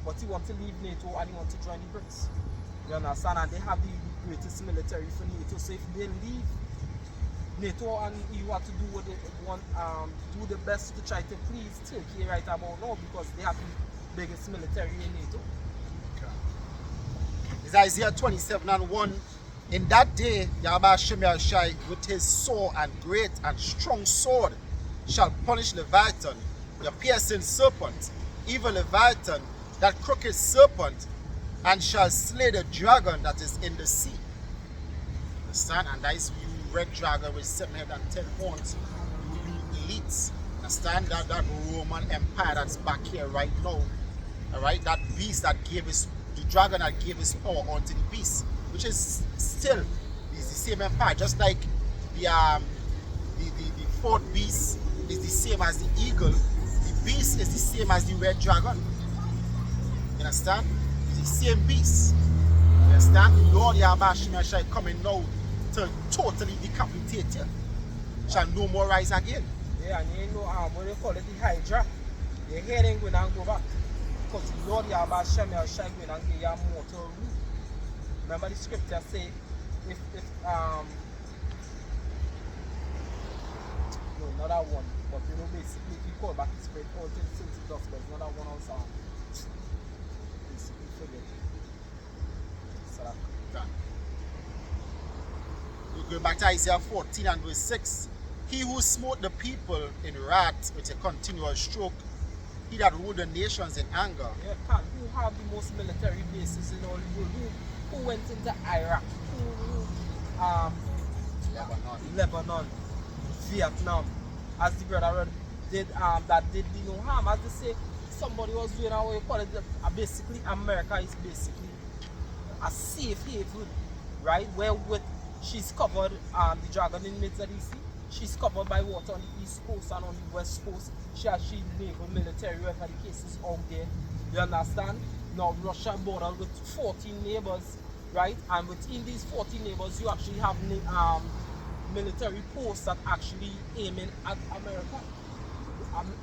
Speaker 2: but he want to leave NATO and he want to join the BRICS. You understand? And they have the greatest military for NATO. So if they leave, NATO and EU have to do what they want, do the best to try to please Turkey right about now, because they have the biggest military in NATO.
Speaker 1: It's Isaiah 27 and 1. In that day, Yahweh Shemiah Shai, with his sore and great and strong sword, shall punish Leviathan, the piercing serpent, even Leviathan, that crooked serpent, and shall slay the dragon that is in the sea. Understand? And that is red dragon with 7 heads and 10 horns will be elites. Understand that Roman Empire that's back here right now. Alright, that beast that gave his, the dragon that gave his power unto the beast, which is still is the same empire, just like the fourth beast is the same as the eagle. The beast is the same as the red dragon. You understand? It's the same beast. You understand? The Lord Yahweh shall coming now to totally decapitate you. Shall no more rise again.
Speaker 2: Yeah, and you know what they call it, the Hydra. Your head ain't going to go back. Because the Lord Yahweh shall going and give you mortal rule. Remember the scripture say, if no, not that one, but you know, basically, if you call back the spirit, all things since it does, but it's not that one also. Basically, forget it. So that.
Speaker 1: You go back to Isaiah 14 and verse 6. He who smote the people in wrath with a continual stroke, he that ruled the nations in anger.
Speaker 2: Yeah, can who have the most military bases in all the world? Who went into Iraq? Lebanon, Vietnam, as the brother did that did no harm. As they say, somebody was doing how you call it. Basically, America is basically a safe haven, right? Where with she's covered the dragon in the midst of the sea. She's covered by water on the east coast and on the west coast. She has naval, military, whatever the case is out there. You understand? Now Russia bordered with 14 neighbors, right? And within these 14 neighbors, you actually have military posts that actually aiming at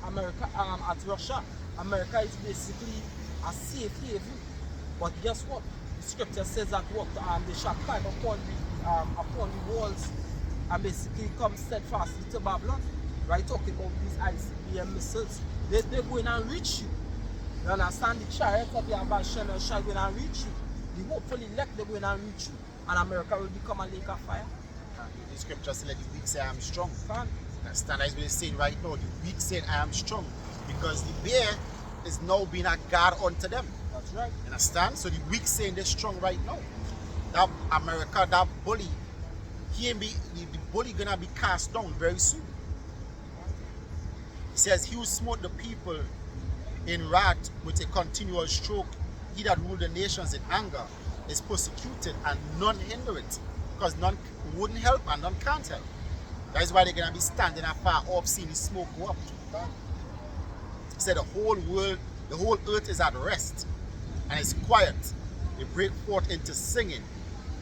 Speaker 2: America, at Russia. America is basically a safe haven. But guess what? The scripture says that what they shall climb upon the walls and basically come steadfastly to Babylon. Right? Talking about these ICBM missiles. They're going and reach you. You understand? The chariots of the Ambassador shall go and reach you. The hopefully elect they're going and reach you. And America will become a lake of fire.
Speaker 1: The scripture says, let the weak say I am strong.
Speaker 2: Fine.
Speaker 1: Understand? That's what it's saying right now. The weak saying I am strong. Because the bear is now being a guard unto them.
Speaker 2: That's right.
Speaker 1: Understand? So the weak saying they're strong right now. That America, that bully, the bully gonna be cast down very soon. He says, he who smote the people in wrath with a continual stroke, he that ruled the nations in anger, is persecuted and none hinder it. Because none wouldn't help and none can't help. That is why they're gonna be standing afar off seeing the smoke go up. He said the whole world, the whole earth is at rest and it's quiet. They break forth into singing.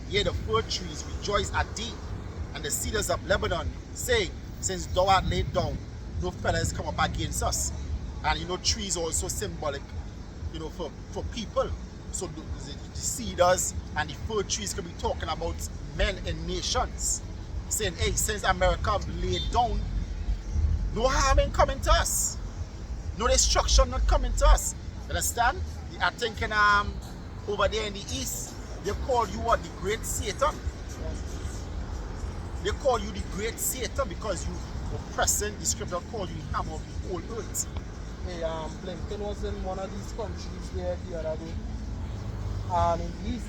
Speaker 1: Yea, the fir trees rejoice at thee, and the cedars of Lebanon, saying, since thou art laid down, no fellows come up against us. And you know, trees also symbolic, you know, for people. So the cedars and the fir trees can be talking about men and nations. Saying, hey, since America laid down, no harm ain't coming to us. No destruction not coming to us. Understand? I think in, over there in the east, they call you what? The great Satan. They call you the great Satan because you oppressing. The scripture call you the hammer of the whole earth.
Speaker 2: Hey, Blinken was in one of these countries there the other day. In the east.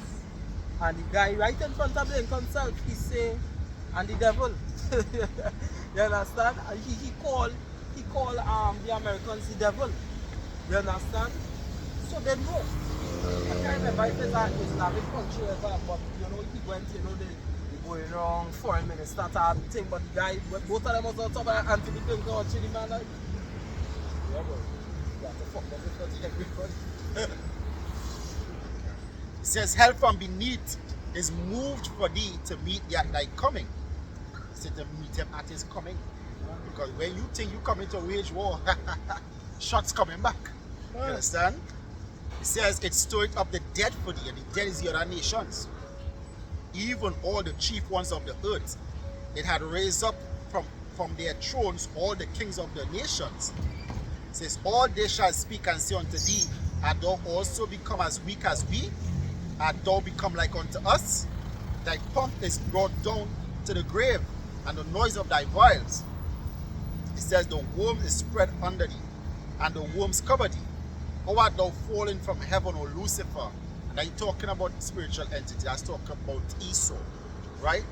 Speaker 2: And the guy right in front of Blinken himself, he say, and the devil. You understand? And he called the Americans the devil. You understand? So they know. I can't remember if it's an Islamic country or whatever, but you know, he went, you know, they going wrong, foreign minister type thing, but the guy, both of them was on top of Anthony Blinken or Chili man. Like, yeah, bro. You have to fuck them because everybody.
Speaker 1: It says, hell from beneath is moved for thee to meet thy coming. It says to meet him at his coming. Because when you think you coming to wage war, shots coming back. You understand? It says it stirred up the dead for thee, and the dead is the other nations. Even all the chief ones of the earth. It had raised up from their thrones all the kings of the nations. It says, all they shall speak and say unto thee, art thou also become as weak as we? Art thou become like unto us? Thy pomp is brought down to the grave, and the noise of thy vials. It says, the worm is spread under thee, and the worms cover thee. How art thou fallen from heaven, O Lucifer? And I'm talking about spiritual entity. That's talking about Esau, right?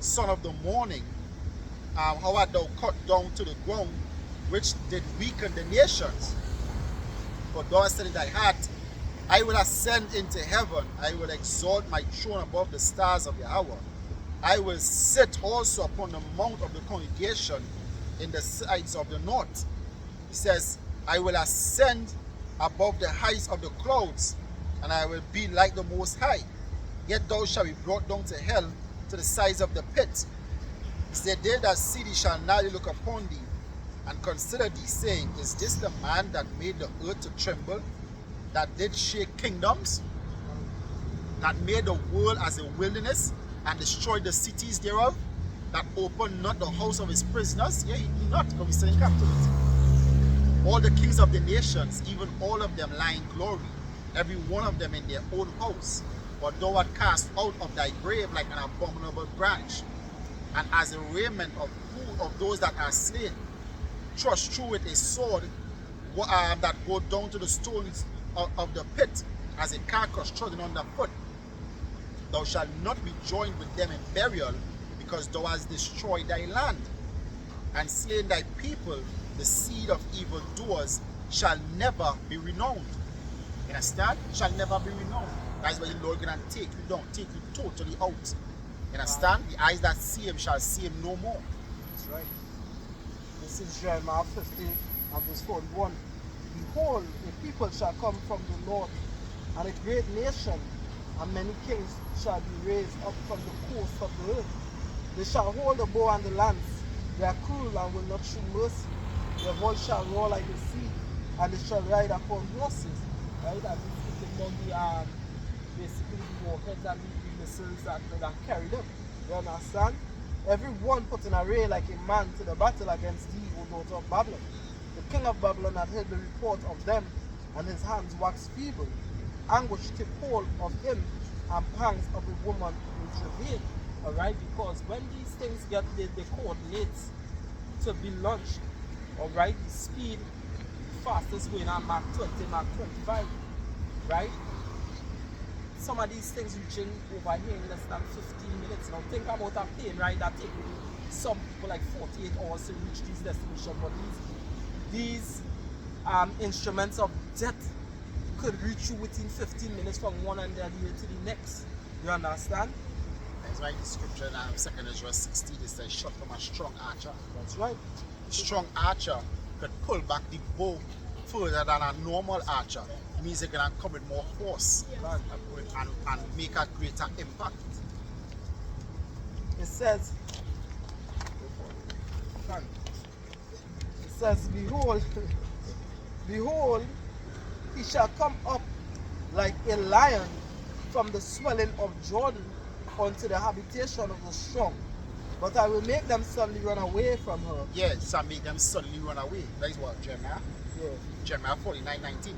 Speaker 1: son of the morning, how art thou cut down to the ground, which did weaken the nations? For thou hast said in thy heart, I will ascend into heaven, I will exalt my throne above the stars of Yahweh. I will sit also upon the mount of the congregation in the sides of the north. He says, I will ascend above the heights of the clouds, and I will be like the Most High. Yet thou shalt be brought down to hell, to the sides of the pit. He said, they that see thee shall narrowly look upon thee, and consider thee, saying, is this the man that made the earth to tremble, that did shake kingdoms, that made the world as a wilderness, and destroyed the cities thereof, that opened not the house of his prisoners? Yeah, he did not, because we still in captivity. All the kings of the nations, even all of them lie in glory, every one of them in their own house. But thou art cast out of thy grave like an abominable branch, and as a raiment of those that are slain, thrust through with a sword that go down to the stones of the pit, as a carcass trodden underfoot. Thou shalt not be joined with them in burial, because thou hast destroyed thy land, and slain thy people. The seed of evildoers shall never be renowned. You understand? Shall never be renowned. That's why the Lord gonna take you down, take you totally out. You understand? The eyes that see him shall see him no more.
Speaker 2: That's right. This is Jeremiah 50 and verse 41. Behold, a people shall come from the north, and a great nation, and many kings shall be raised up from the coast of the earth. They shall hold the bow and the lance. They are cruel and will not shew mercy. Their voice shall roar like the sea, and they shall ride upon horses. Right? And this is about the basically the warheads and the missiles that carry them. You understand? Every one put in array like a man to the battle against thee, O daughter of Babylon. The king of Babylon had heard the report of them, and his hands waxed feeble. Anguish took hold of him, and pangs of a woman in travail. Alright, because when these things get the coordinates to be launched, alright, the speed fastest way in Mach 20, Mach 25, right? Some of these things reaching over here in less than 15 minutes. Now think about a plane, right, that take some people like 48 hours to reach these destinations, but these instruments of death could reach you within 15 minutes from one end of the year to the next. You understand?
Speaker 1: That's why the scripture in 2 Ezra 16 it says, shot from a strong archer.
Speaker 2: That's right.
Speaker 1: A strong archer could pull back the bow further than a normal archer. It means they can come with more force and make a greater impact.
Speaker 2: It says, behold, behold, he shall come up like a lion from the swelling of Jordan unto the habitation of the strong. But I will make them suddenly run away from her.
Speaker 1: Yes, I make them suddenly run away. That is what, Jeremiah?
Speaker 2: Yeah.
Speaker 1: Jeremiah 49:19.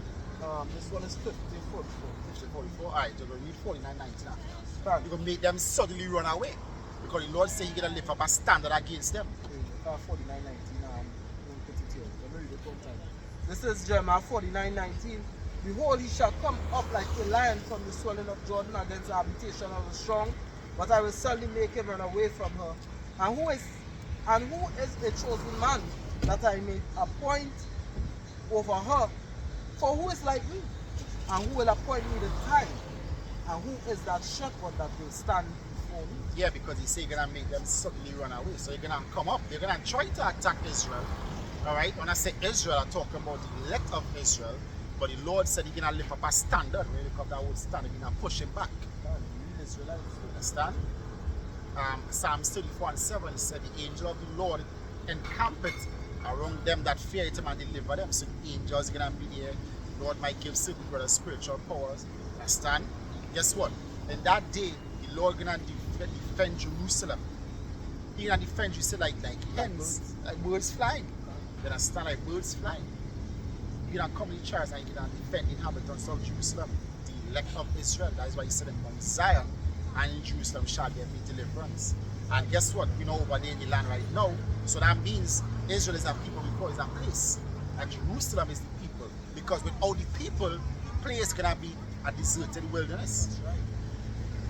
Speaker 2: This one is 50:44.
Speaker 1: 44. Alright, you're going to read 49:19 after.
Speaker 2: Right.
Speaker 1: You're going to make them suddenly run away. Because the Lord said you're going to lift up a standard against them.
Speaker 2: 49:19. This is Jeremiah 49:19. Behold, he shall come up like a lion from the swelling of Jordan against the habitation of the strong, but I will suddenly make him run away from her. And who is a chosen man, that I may appoint over her? For who is like me? And who will appoint me the time? And who is that shepherd that will stand before me?
Speaker 1: Yeah, because he said you're going to make them suddenly run away. So you're going to come up. They're going to try to attack Israel. Alright, when I say Israel, I'm talking about the elect of Israel. But the Lord said he's going to lift up a standard. When you look up that word standard, he's going to push him back. Israelites, you understand? Psalms 34:7 said the angel of the Lord encampeth around them that fear him and deliver them. So the angels are going to be there. The Lord might give certain brothers spiritual powers. Understand? Guess what? In that day, the Lord is going to defend Jerusalem. He's going to defend Jerusalem like hens, like birds flying. You understand? Like birds flying. You're going to come in charge and you're going to defend the inhabitants of Jerusalem, the elect of Israel. That is why he said in Mount Zion and in Jerusalem shall there be deliverance. And guess what? We know over there in the land right now. So that means Israel is a people because it's a place. And Jerusalem is the people. Because without the people, the place is going to be a deserted wilderness.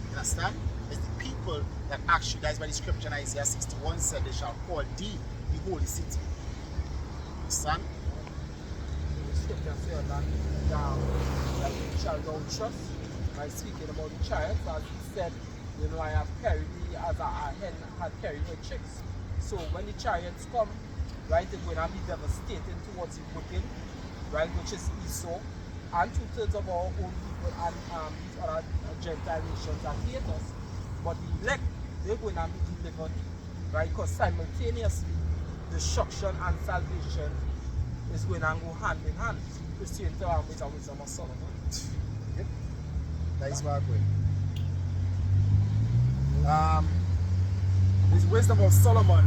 Speaker 1: You understand? It's the people. people that actually, that's why the scripture in Isaiah 61 said, they shall call thee the holy city. Understand?
Speaker 2: The scripture says that you shall not trust. By speaking about the chariots, as he said, you know, I have carried thee as a hen had carried her chicks. So when the chariots come, right, they're going to be devastating towards the wicked, right, which is Esau, and 2/3 of our own people and these other Gentile nations that hate us. But the elect, they're going to be delivered, right, because simultaneously, destruction and salvation is going to go hand in hand. Christian to with the wisdom of Solomon.
Speaker 1: Yep. That is where I'm going. This wisdom of Solomon.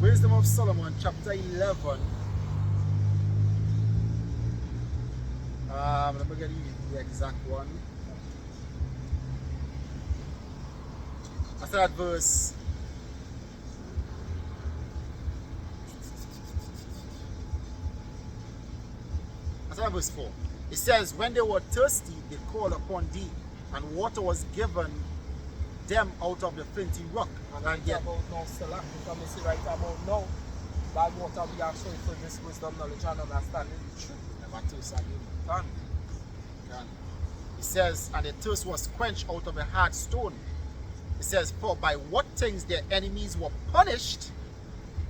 Speaker 1: Wisdom of Solomon, chapter 11. Let me get you the exact one. After that verse. After that verse 4. It says, when they were thirsty, they called upon thee, and water was given them out of the flinty rock.
Speaker 2: And yet about now, Select, because I see right about now, that water we are showing for this wisdom, knowledge, and understanding the truth.
Speaker 1: Never thirst again.
Speaker 2: Done.
Speaker 1: Done. It says, and the thirst was quenched out of a hard stone. It says, for by what things their enemies were punished,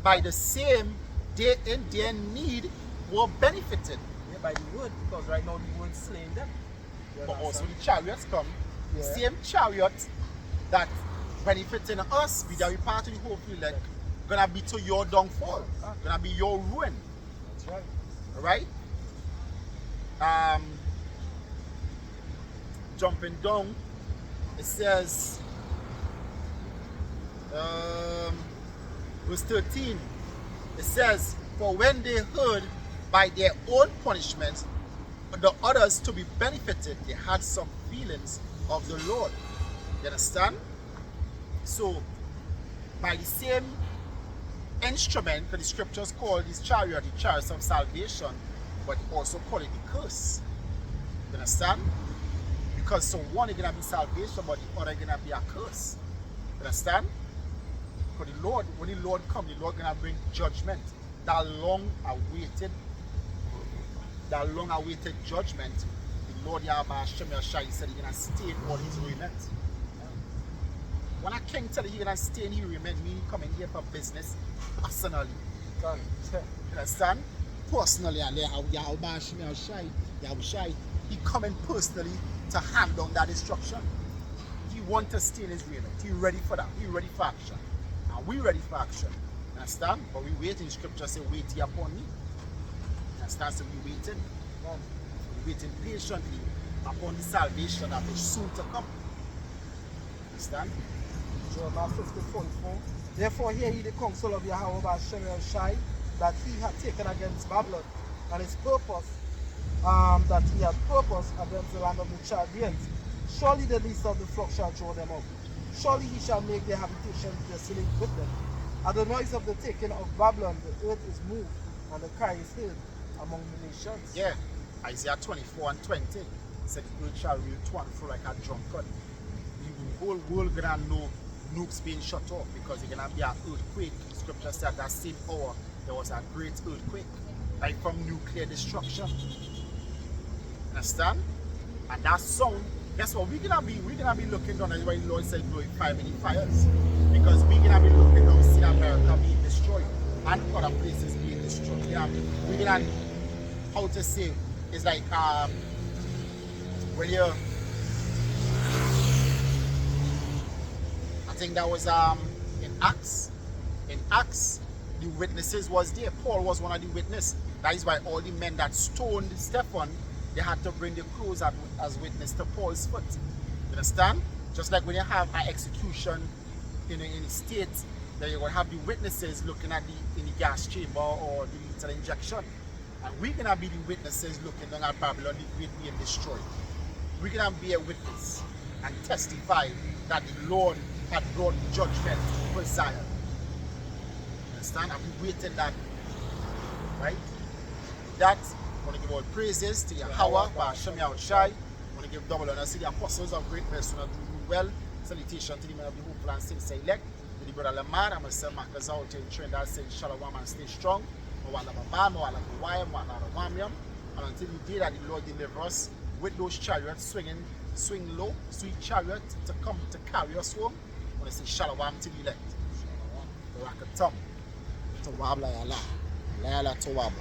Speaker 1: by the same they in their need were benefited.
Speaker 2: Yeah, by the word, because right now the word slaying them.
Speaker 1: But also the chariots come.
Speaker 2: Yeah.
Speaker 1: The same chariot that benefiting us, be that we part of the whole field, like, gonna be to your downfall. Gonna be your ruin.
Speaker 2: That's right.
Speaker 1: Alright? Jumping down, it says, verse 13, it says, for when they heard by their own punishment the others to be benefited, they had some feelings of the Lord. You understand? So, by the same instrument that the scriptures call this chariot, the chariots of salvation, but also call it the curse. You understand? Because so one is going to be salvation, but the other is going to be a curse. You understand? Because the Lord, when the Lord comes, the Lord is going to bring judgment. That long-awaited judgment, the Lord Yahweh Hashem Yahshua, he said he's going to stain all his raiment. When a king tell you he's going to stain his raiment, meaning coming here for business personally.
Speaker 2: Done.
Speaker 1: You understand? Personally, and Yahweh Hashem Yahshua, he coming personally to hand down that destruction. He wants to stain his raiment. He ready for that. He ready for action. And we ready for action. Understand? But we wait in scripture, say, wait ye upon me. Understand? So we waiting. We waiting patiently upon the salvation that is soon to come. Understand?
Speaker 2: Jeremiah 50:44. Therefore hear ye the counsel of Yahweh Hashem Shai, that he had taken against Babylon, and his purpose, that he had purpose against the land of the Chaldeans. Surely the least of the flock shall draw them out. Surely he shall make their habitation desolate with them. At the noise of the taking of Babylon, the earth is moved, and the cry is heard among the nations.
Speaker 1: Yeah. Isaiah 24:20 said the earth shall reel to and fro like a drunkard. The whole world gonna know nukes being shut off because it's gonna be an earthquake. The scripture said that same hour there was a great earthquake, like from nuclear destruction. Understand? And that sound, guess what? We're gonna be looking down as why the Lord said glorify many fires. Because we're gonna be looking down, see America being destroyed and other places being destroyed. Yeah, we're gonna, how to say, it's like when you, I think that was in Acts. In Acts, the witnesses was there. Paul was one of the witnesses. That is why all the men that stoned Stephen, they had to bring the clothes as witness to Paul's foot. You understand? Just like when you have an execution in the States, then you're going to have the witnesses looking at in the gas chamber or the lethal injection. And we're going to be the witnesses looking down at Babylon, the great being destroyed. We're going to be a witness and testify that the Lord had brought judgment for Zion. You understand? And we waited that, right? That, I want to give all praises to Yahweh, Hashem Yahushai. I want want to give double honor to the apostles of greatness who do well. Salutation to the men of the Hope Land Sing Select, to the brother Lamar, and myself, Marcus out in Trinidad, saying Shalom and stay strong. Mawala Baba, Mawala Bawaya, Mawala Wamiam. And until the day that the Lord deliver us with those chariots swing low, sweet chariot to come to carry us home. I want to say Shalom to the elect. The Rakatum. Tawab la yala. La yala tawab.